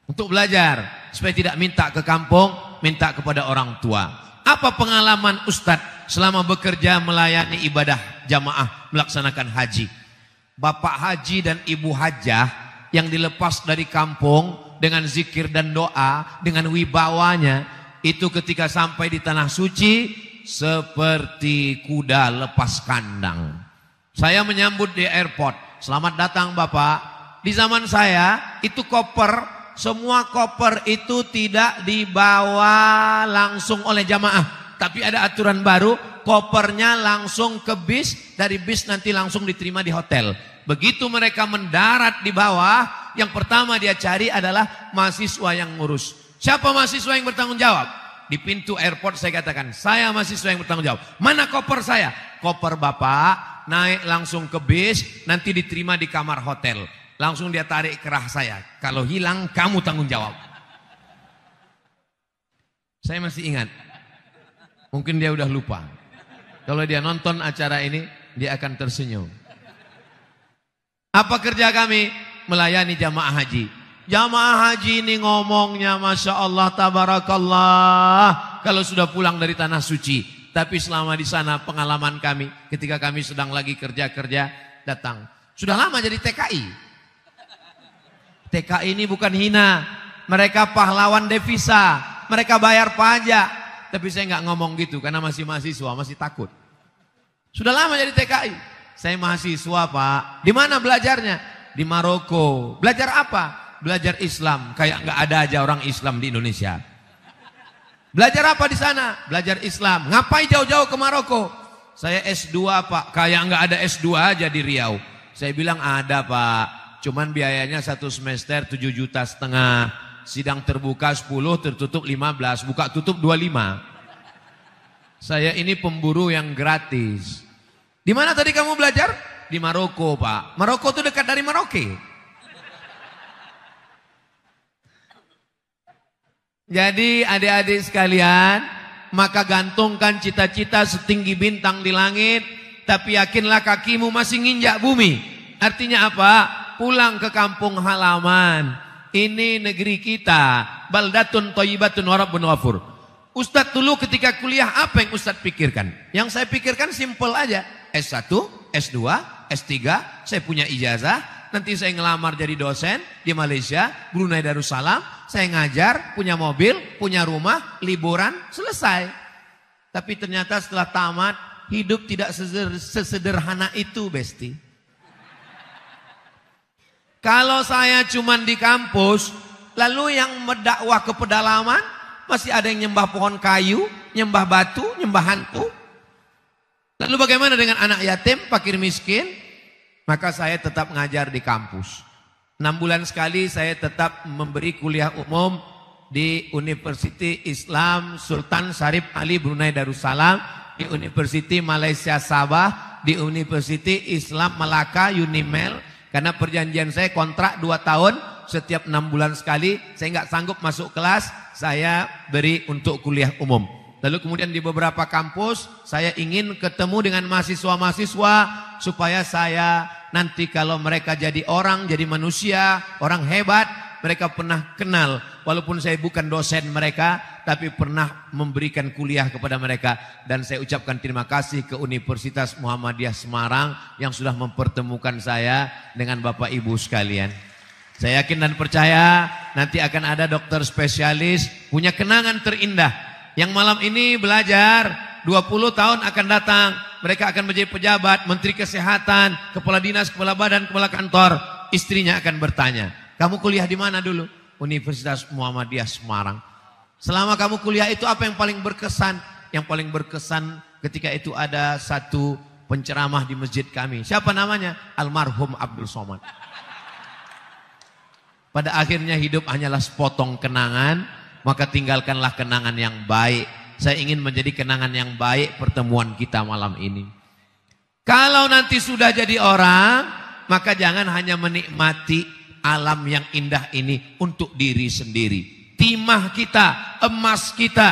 Untuk belajar supaya tidak minta ke kampung, minta kepada orang tua. Apa pengalaman Ustadz selama bekerja melayani ibadah jamaah melaksanakan haji? Bapak haji dan ibu hajah yang dilepas dari kampung dengan zikir dan doa, dengan wibawanya, itu ketika sampai di tanah suci seperti kuda lepas kandang. Saya menyambut di airport. Selamat datang Bapak. Di zaman saya itu koper, semua koper itu tidak dibawa langsung oleh jamaah. Tapi ada aturan baru, kopernya langsung ke bis, dari bis nanti langsung diterima di hotel. Begitu mereka mendarat di bawah, yang pertama dia cari adalah mahasiswa yang ngurus. Siapa mahasiswa yang bertanggung jawab? Di pintu airport saya katakan, saya mahasiswa yang bertanggung jawab. Mana koper saya? Koper Bapak naik langsung ke bis, nanti diterima di kamar hotel. Langsung dia tarik kerah saya. Kalau hilang kamu tanggung jawab. Saya masih ingat. Mungkin dia udah lupa. Kalau dia nonton acara ini, dia akan tersenyum. Apa kerja kami? Melayani jamaah haji. Jamaah haji ini ngomongnya Masya Allah, Tabarakallah. Kalau sudah pulang dari tanah suci. Tapi selama di sana pengalaman kami, ketika kami sedang lagi kerja-kerja, datang. Sudah lama jadi TKI. TKI ini bukan hina. Mereka pahlawan devisa. Mereka bayar pajak. Tapi saya nggak ngomong gitu karena masih mahasiswa, masih takut. Sudah lama jadi TKI. Saya mahasiswa Pak. Di mana belajarnya? Di Maroko. Belajar apa? Belajar Islam. Kayak nggak ada aja orang Islam di Indonesia. Belajar apa di sana? Belajar Islam. Ngapain jauh-jauh ke Maroko? Saya S2 Pak. Kayak nggak ada S2 aja di Riau. Saya bilang ada Pak. Cuman biayanya 1 semester 7,5 juta. Sidang terbuka 10, tertutup 15. Buka tutup 25. Saya ini pemburu yang gratis. Di mana tadi kamu belajar? Di Maroko Pak. Maroko itu dekat dari Merauke. Jadi adik-adik sekalian, maka gantungkan cita-cita setinggi bintang di langit, tapi yakinlah kakimu masih nginjak bumi. Artinya apa? Pulang ke kampung halaman. Ini negeri kita. Baldatun thayyibatun wa rabbun ghafur. Ustadz dulu ketika kuliah apa yang Ustadz pikirkan? Yang saya pikirkan simple aja. S1, S2, S3, saya punya ijazah. Nanti saya ngelamar jadi dosen di Malaysia, Brunei Darussalam. Saya ngajar, punya mobil, punya rumah, liburan, selesai. Tapi ternyata setelah tamat, hidup tidak sesederhana itu, Besti. Kalau saya cuman di kampus, lalu yang mendakwah ke pedalaman, masih ada yang nyembah pohon kayu, nyembah batu, nyembah hantu. Lalu bagaimana dengan anak yatim, fakir miskin? Maka saya tetap ngajar di kampus. 6 bulan sekali saya tetap memberi kuliah umum di University Islam Sultan Syarif Ali Brunei Darussalam, di University Malaysia Sabah, di University Islam Malaka Unimel. Karena perjanjian saya kontrak 2 tahun, setiap 6 bulan sekali saya nggak sanggup masuk kelas, saya beri untuk kuliah umum. Lalu kemudian di beberapa kampus saya ingin ketemu dengan mahasiswa-mahasiswa supaya saya nanti kalau mereka jadi orang, jadi manusia, orang hebat, mereka pernah kenal. Walaupun saya bukan dosen mereka, tapi pernah memberikan kuliah kepada mereka. Dan saya ucapkan terima kasih ke Universitas Muhammadiyah Semarang yang sudah mempertemukan saya dengan Bapak Ibu sekalian. Saya yakin dan percaya nanti akan ada dokter spesialis punya kenangan terindah. Yang malam ini belajar 20 tahun akan datang. Mereka akan menjadi pejabat, menteri kesehatan, kepala dinas, kepala badan, kepala kantor. Istrinya akan bertanya, kamu kuliah di mana dulu? Universitas Muhammadiyah Semarang. Selama kamu kuliah itu apa yang paling berkesan? Yang paling berkesan ketika itu ada satu penceramah di masjid kami. Siapa namanya? Almarhum Abdul Somad. Pada akhirnya hidup hanyalah sepotong kenangan, maka tinggalkanlah kenangan yang baik. Saya ingin menjadi kenangan yang baik pertemuan kita malam ini. Kalau nanti sudah jadi orang, maka jangan hanya menikmati alam yang indah ini untuk diri sendiri. Timah kita, emas kita.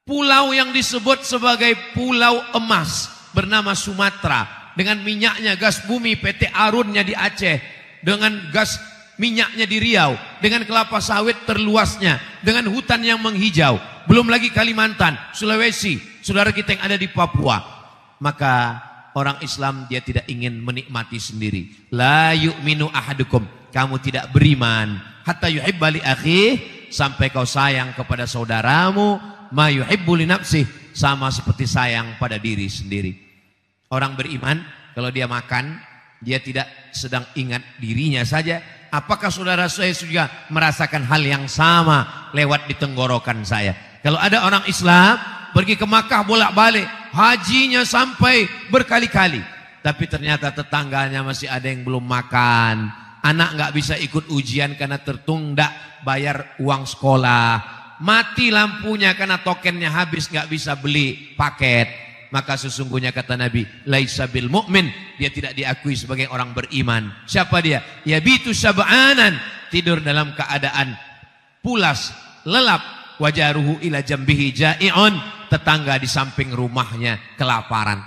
Pulau yang disebut sebagai pulau emas bernama Sumatera. Dengan minyaknya, gas bumi, PT Arunnya di Aceh. Dengan gas minyaknya di Riau, dengan kelapa sawit terluasnya, dengan hutan yang menghijau, belum lagi Kalimantan, Sulawesi, saudara kita yang ada di Papua. Maka orang Islam dia tidak ingin menikmati sendiri. La yu'minu ahadukum, kamu tidak beriman hatta yuhibba li akhihi, sampai kau sayang kepada saudaramu ma yuhibbu li nafsihi, sama seperti sayang pada diri sendiri. Orang beriman kalau dia makan, dia tidak sedang ingat dirinya saja. Apakah saudara saya juga merasakan hal yang sama lewat di tenggorokan saya? Kalau ada orang Islam pergi ke Makkah bolak-balik, hajinya sampai berkali-kali, tapi ternyata tetangganya masih ada yang belum makan, anak nggak bisa ikut ujian karena tertunda bayar uang sekolah, mati lampunya karena tokennya habis nggak bisa beli paket. Maka sesungguhnya kata Nabi, laisa bil mu'min, dia tidak diakui sebagai orang beriman. Siapa dia? Yabitu sab'anan, tidur dalam keadaan pulas, lelap, wajaruhu ila jambihi ja'i'un, tetangga di samping rumahnya kelaparan.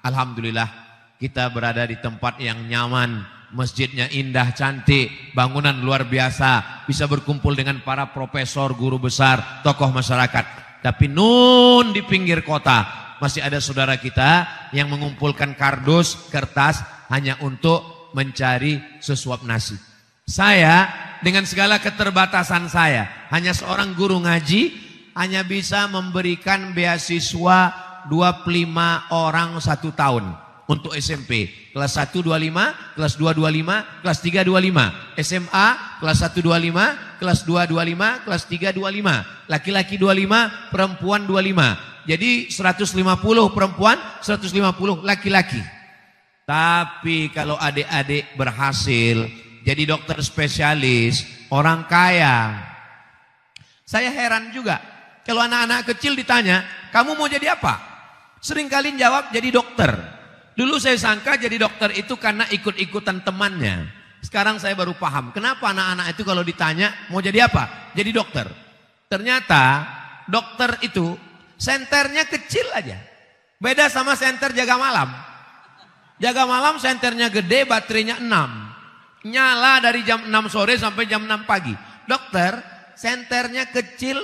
Alhamdulillah kita berada di tempat yang nyaman, masjidnya indah, cantik, bangunan luar biasa, bisa berkumpul dengan para profesor, guru besar, tokoh masyarakat. Tapi nun di pinggir kota masih ada saudara kita yang mengumpulkan kardus, kertas hanya untuk mencari sesuap nasi. Saya dengan segala keterbatasan saya, hanya seorang guru ngaji, hanya bisa memberikan beasiswa 25 orang 1 tahun untuk SMP. Kelas 1 25, kelas 2 25, kelas 3 25. SMA kelas 1 25, kelas 2 25, kelas 3 25. Laki-laki 25, perempuan 25. Jadi 150 perempuan, 150 laki-laki. Tapi kalau adik-adik berhasil jadi dokter spesialis, orang kaya. Saya heran juga. Kalau anak-anak kecil ditanya, kamu mau jadi apa? Seringkali jawab jadi dokter. Dulu saya sangka jadi dokter itu karena ikut-ikutan temannya. Sekarang saya baru paham. Kenapa anak-anak itu kalau ditanya mau jadi apa? Jadi dokter. Ternyata dokter itu senternya kecil aja. Beda sama senter jaga malam. Jaga malam senternya gede, baterainya 6. Nyala dari jam 6 sore sampai jam 6 pagi. Dokter senternya kecil,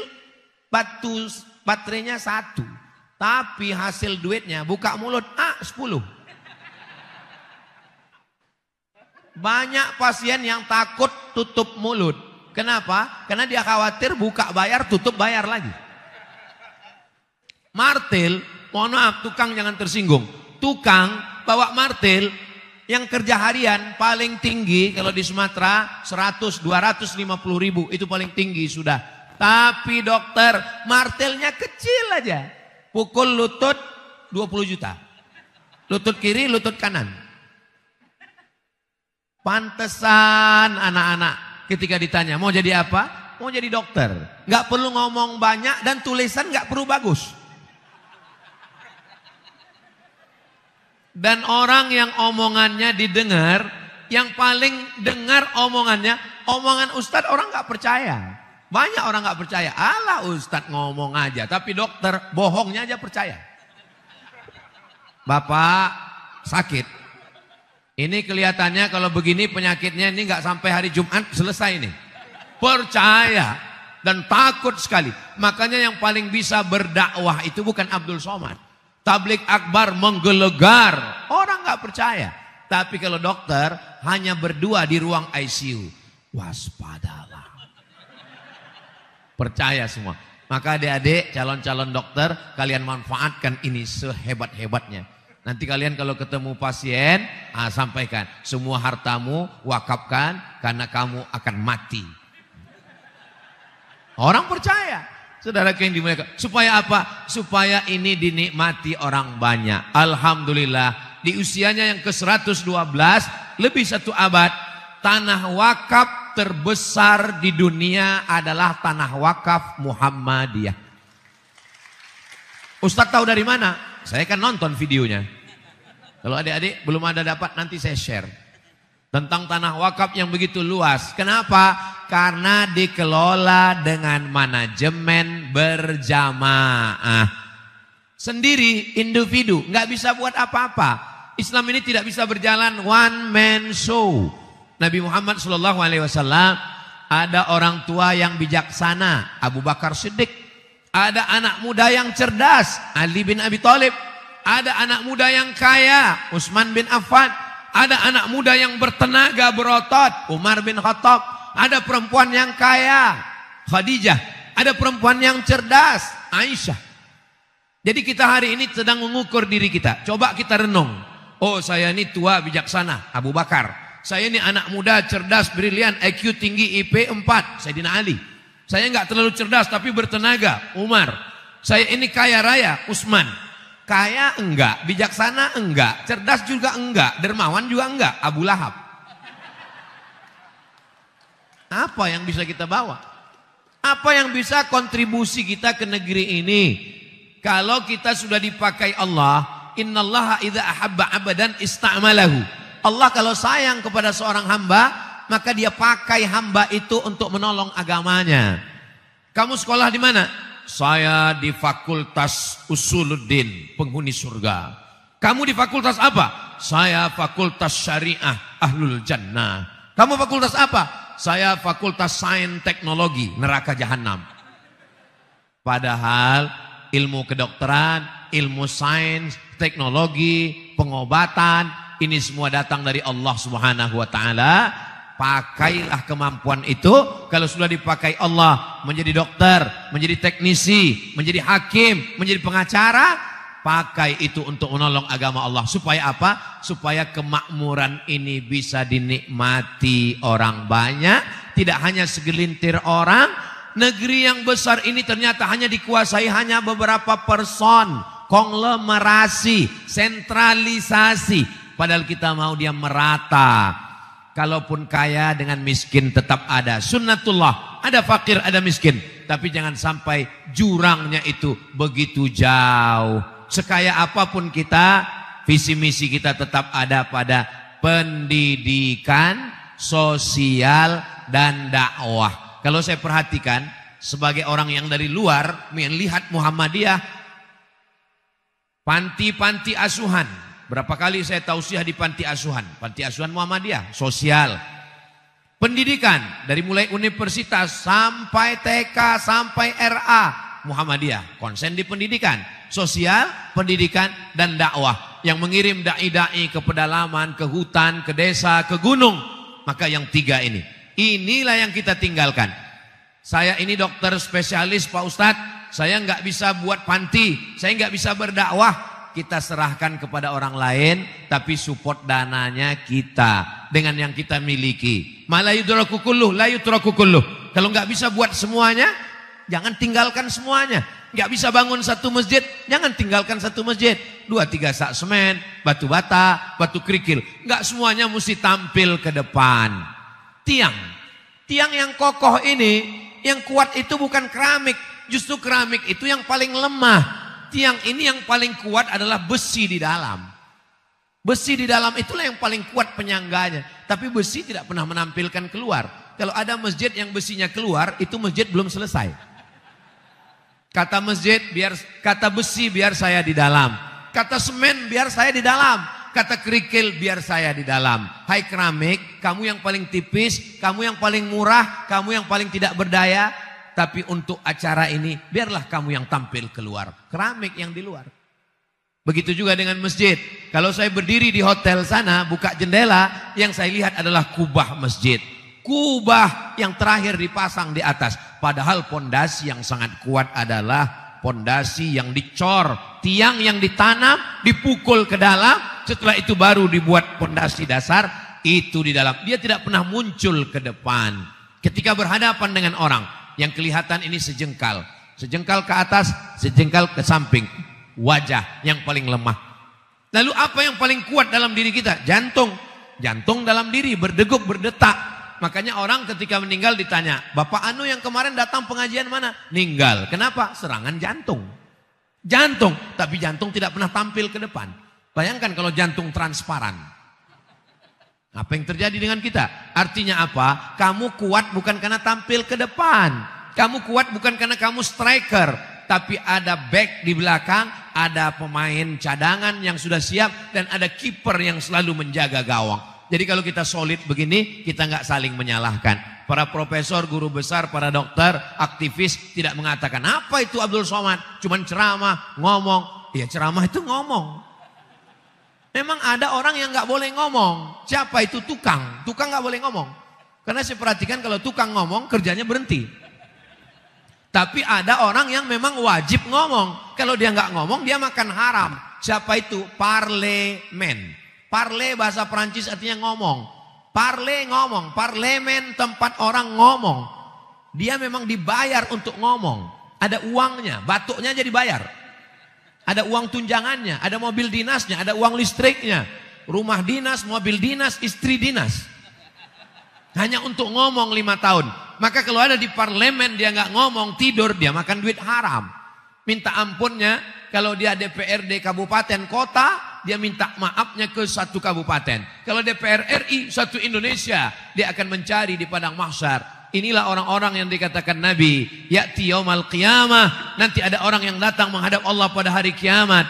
baterainya 1. Tapi hasil duitnya buka mulut 10. Banyak pasien yang takut tutup mulut. Kenapa? Karena dia khawatir buka bayar, tutup bayar lagi. Martil, mohon maaf tukang jangan tersinggung. Tukang bawa martil yang kerja harian paling tinggi kalau di Sumatera 100-250 ribu, itu paling tinggi sudah. Tapi dokter martilnya kecil aja, pukul lutut 20 juta. Lutut kiri, lutut kanan. Pantesan anak-anak ketika ditanya mau jadi apa? Mau jadi dokter. Nggak perlu ngomong banyak dan tulisan nggak perlu bagus. Dan orang yang omongannya didengar, yang paling dengar omongannya, omongan ustadz orang nggak percaya. Banyak orang nggak percaya. Alah ustadz ngomong aja, tapi dokter bohongnya aja percaya. Bapak sakit. Ini kelihatannya kalau begini penyakitnya ini nggak sampai hari Jumat selesai nih. Percaya dan takut sekali. Makanya yang paling bisa berdakwah itu bukan Abdul Somad. Tablik akbar menggelegar. Orang nggak percaya. Tapi kalau dokter hanya berdua di ruang ICU. Waspadalah. Percaya semua. Maka adik-adik calon-calon dokter kalian manfaatkan ini sehebat-hebatnya. Nanti kalian kalau ketemu pasien, sampaikan semua hartamu wakafkan karena kamu akan mati. Orang percaya. Saudara yang dimuliakan. Supaya apa? Supaya ini dinikmati orang banyak. Alhamdulillah di usianya yang ke-112 lebih 1 abad, tanah wakaf terbesar di dunia adalah tanah wakaf Muhammadiyah. Ustadz tahu dari mana? Saya kan nonton videonya. Kalau adik-adik belum ada dapat nanti saya share. Tentang tanah wakaf yang begitu luas. Kenapa? Karena dikelola dengan manajemen berjamaah. Sendiri, individu, nggak bisa buat apa-apa. Islam ini tidak bisa berjalan one man show. Nabi Muhammad SAW ada orang tua yang bijaksana, Abu Bakar Siddiq. Ada anak muda yang cerdas, Ali bin Abi Thalib. Ada anak muda yang kaya, Utsman bin Affan. Ada anak muda yang bertenaga, berotot, Umar bin Khattab. Ada perempuan yang kaya, Khadijah. Ada perempuan yang cerdas, Aisyah. Jadi kita hari ini sedang mengukur diri kita. Coba kita renung. Oh, saya ini tua bijaksana, Abu Bakar. Saya ini anak muda cerdas, brilian, IQ tinggi, IP 4, Sayyidina Ali. Saya nggak terlalu cerdas tapi bertenaga, Umar. Saya ini kaya raya, Utsman. Kaya enggak, bijaksana enggak, cerdas juga enggak, dermawan juga enggak, Abu Lahab. Apa yang bisa kita bawa? Apa yang bisa kontribusi kita ke negeri ini? Kalau kita sudah dipakai Allah, innallaha idza ahabba abadan ista'malahu. Allah kalau sayang kepada seorang hamba, maka dia pakai hamba itu untuk menolong agamanya. Kamu sekolah di mana? Saya di Fakultas Usuluddin, penghuni surga. Kamu di fakultas apa? Saya Fakultas Syariah, Ahlul Jannah. Kamu fakultas apa? Saya Fakultas Sains Teknologi, neraka jahanam. Padahal ilmu kedokteran, ilmu sains, teknologi, pengobatan, ini semua datang dari Allah Subhanahu wa taala. Pakailah kemampuan itu. Kalau sudah dipakai Allah menjadi dokter, menjadi teknisi, menjadi hakim, menjadi pengacara, pakai itu untuk menolong agama Allah. Supaya apa? Supaya kemakmuran ini bisa dinikmati orang banyak, tidak hanya segelintir orang. Negeri yang besar ini ternyata hanya dikuasai hanya beberapa person, konglomerasi, sentralisasi. Padahal kita mau dia merata. Kalaupun kaya dengan miskin tetap ada. Sunnatullah, ada fakir, ada miskin. Tapi jangan sampai jurangnya itu begitu jauh. Sekaya apapun kita, visi misi kita tetap ada pada pendidikan, sosial, dan dakwah. Kalau saya perhatikan, sebagai orang yang dari luar melihat Muhammadiyah, panti-panti asuhan. Berapa kali saya tausiah di panti asuhan Muhammadiyah, sosial. Pendidikan, dari mulai universitas sampai TK, sampai RA, Muhammadiyah. Konsen di pendidikan, sosial, pendidikan, dan dakwah. Yang mengirim da'i-da'i ke pedalaman, ke hutan, ke desa, ke gunung. Maka yang 3 ini. Inilah yang kita tinggalkan. Saya ini dokter spesialis Pak Ustadz. Saya nggak bisa buat panti. Saya nggak bisa berdakwah. Kita serahkan kepada orang lain, tapi support dananya kita dengan yang kita miliki. La yudraku kulluh, la yutraku kulluh. Kalau nggak bisa buat semuanya, jangan tinggalkan semuanya. Nggak bisa bangun satu masjid, jangan tinggalkan satu masjid. 2-3 sak semen, batu bata, batu kerikil. Nggak semuanya mesti tampil ke depan. Tiang yang kokoh ini, yang kuat itu bukan keramik. Justru keramik itu yang paling lemah. Tiang ini yang paling kuat adalah besi di dalam. Besi di dalam itulah yang paling kuat penyangganya. Tapi besi tidak pernah menampilkan keluar. Kalau ada masjid yang besinya keluar, itu masjid belum selesai. Kata besi biar saya di dalam. Kata semen biar saya di dalam. Kata kerikil biar saya di dalam. Hai keramik, kamu yang paling tipis, kamu yang paling murah, kamu yang paling tidak berdaya. Tapi untuk acara ini biarlah kamu yang tampil keluar. Keramik yang di luar. Begitu juga dengan masjid. Kalau saya berdiri di hotel sana, buka jendela, yang saya lihat adalah kubah masjid. Kubah yang terakhir dipasang di atas. Padahal pondasi yang sangat kuat adalah pondasi yang dicor. Tiang yang ditanam, dipukul ke dalam. Setelah itu baru dibuat pondasi dasar. Itu di dalam. Dia tidak pernah muncul ke depan. Ketika berhadapan dengan orang, yang kelihatan ini sejengkal. Sejengkal ke atas, sejengkal ke samping. Wajah yang paling lemah. Lalu apa yang paling kuat dalam diri kita? Jantung. Jantung dalam diri berdegup, berdetak. Makanya orang ketika meninggal ditanya, Bapak Anu yang kemarin datang pengajian mana? Ninggal. Kenapa? Serangan jantung. Jantung. Tapi jantung tidak pernah tampil ke depan. Bayangkan kalau jantung transparan. Apa yang terjadi dengan kita? Artinya apa? Kamu kuat bukan karena tampil ke depan. Kamu kuat bukan karena kamu striker. Tapi ada back di belakang, ada pemain cadangan yang sudah siap, dan ada kiper yang selalu menjaga gawang. Jadi kalau kita solid begini, kita nggak saling menyalahkan. Para profesor, guru besar, para dokter, aktivis tidak mengatakan, apa itu Abdul Somad? Cuman ceramah, ngomong. Ya ceramah itu ngomong. Memang ada orang yang nggak boleh ngomong. Siapa itu? Tukang. Tukang nggak boleh ngomong. Karena saya perhatikan kalau tukang ngomong, kerjanya berhenti. Tapi ada orang yang memang wajib ngomong. Kalau dia nggak ngomong, dia makan haram. Siapa itu? Parlemen. Parle bahasa Perancis artinya ngomong. Parle ngomong. Parlemen tempat orang ngomong. Dia memang dibayar untuk ngomong. Ada uangnya. Batuknya jadi bayar. Ada uang tunjangannya. Ada mobil dinasnya. Ada uang listriknya. Rumah dinas, mobil dinas, istri dinas. Hanya untuk ngomong 5 tahun. Maka kalau ada di parlemen dia nggak ngomong, tidur, dia makan duit haram. Minta ampunnya kalau dia DPRD kabupaten kota, dia minta maafnya ke satu kabupaten. Kalau DPR RI satu Indonesia, dia akan mencari di padang mahsyar. Inilah orang-orang yang dikatakan Nabi, ya'ti yaumal qiyamah, nanti ada orang yang datang menghadap Allah pada hari kiamat.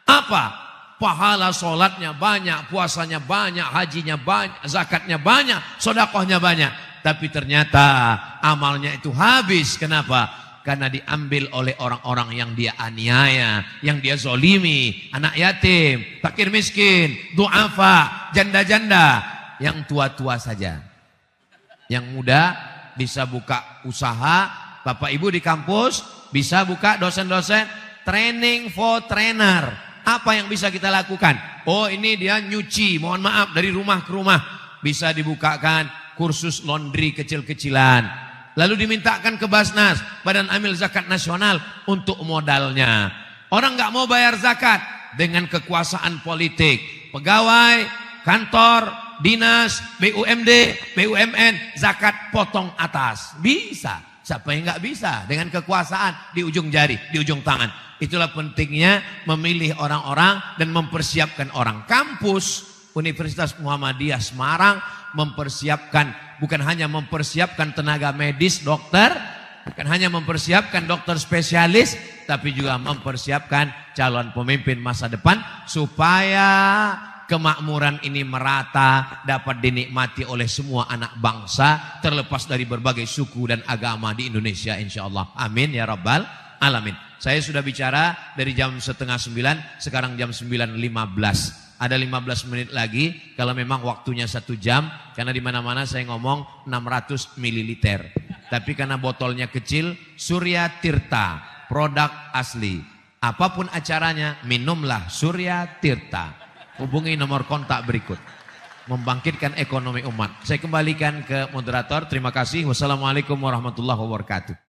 Apa? Pahala solatnya banyak, puasanya banyak, hajinya banyak, zakatnya banyak, sedekahnya banyak. Tapi ternyata amalnya itu habis. Kenapa? Karena diambil oleh orang-orang yang dia aniaya, yang dia zolimi, anak yatim, fakir miskin, du'afa, janda-janda, yang tua-tua saja. Yang muda bisa buka usaha, Bapak Ibu di kampus bisa buka, dosen-dosen, training for trainer. Apa yang bisa kita lakukan? Oh ini dia nyuci, mohon maaf, dari rumah ke rumah. Bisa dibukakan kursus laundry kecil-kecilan. Lalu dimintakan ke Basnas, Badan Amil Zakat Nasional, untuk modalnya. Orang nggak mau bayar zakat dengan kekuasaan politik. Pegawai, kantor, dinas, BUMD, BUMN, zakat potong atas. Bisa. Siapa yang nggak bisa? Dengan kekuasaan di ujung jari, di ujung tangan. Itulah pentingnya memilih orang-orang dan mempersiapkan orang. Kampus Universitas Muhammadiyah Semarang mempersiapkan, bukan hanya mempersiapkan tenaga medis, dokter, bukan hanya mempersiapkan dokter spesialis, tapi juga mempersiapkan calon pemimpin masa depan supaya kemakmuran ini merata, dapat dinikmati oleh semua anak bangsa, terlepas dari berbagai suku dan agama di Indonesia, insya Allah. Amin ya rabbal alamin. Saya sudah bicara dari jam 8:30, sekarang jam 9:15. Ada 15 menit lagi kalau memang waktunya 1 jam, karena di mana-mana saya ngomong 600 ml. Tapi karena botolnya kecil, Surya Tirta, produk asli. Apapun acaranya, minumlah Surya Tirta. Hubungi nomor kontak berikut. Membangkitkan ekonomi umat. Saya kembalikan ke moderator. Terima kasih. Wassalamualaikum warahmatullahi wabarakatuh.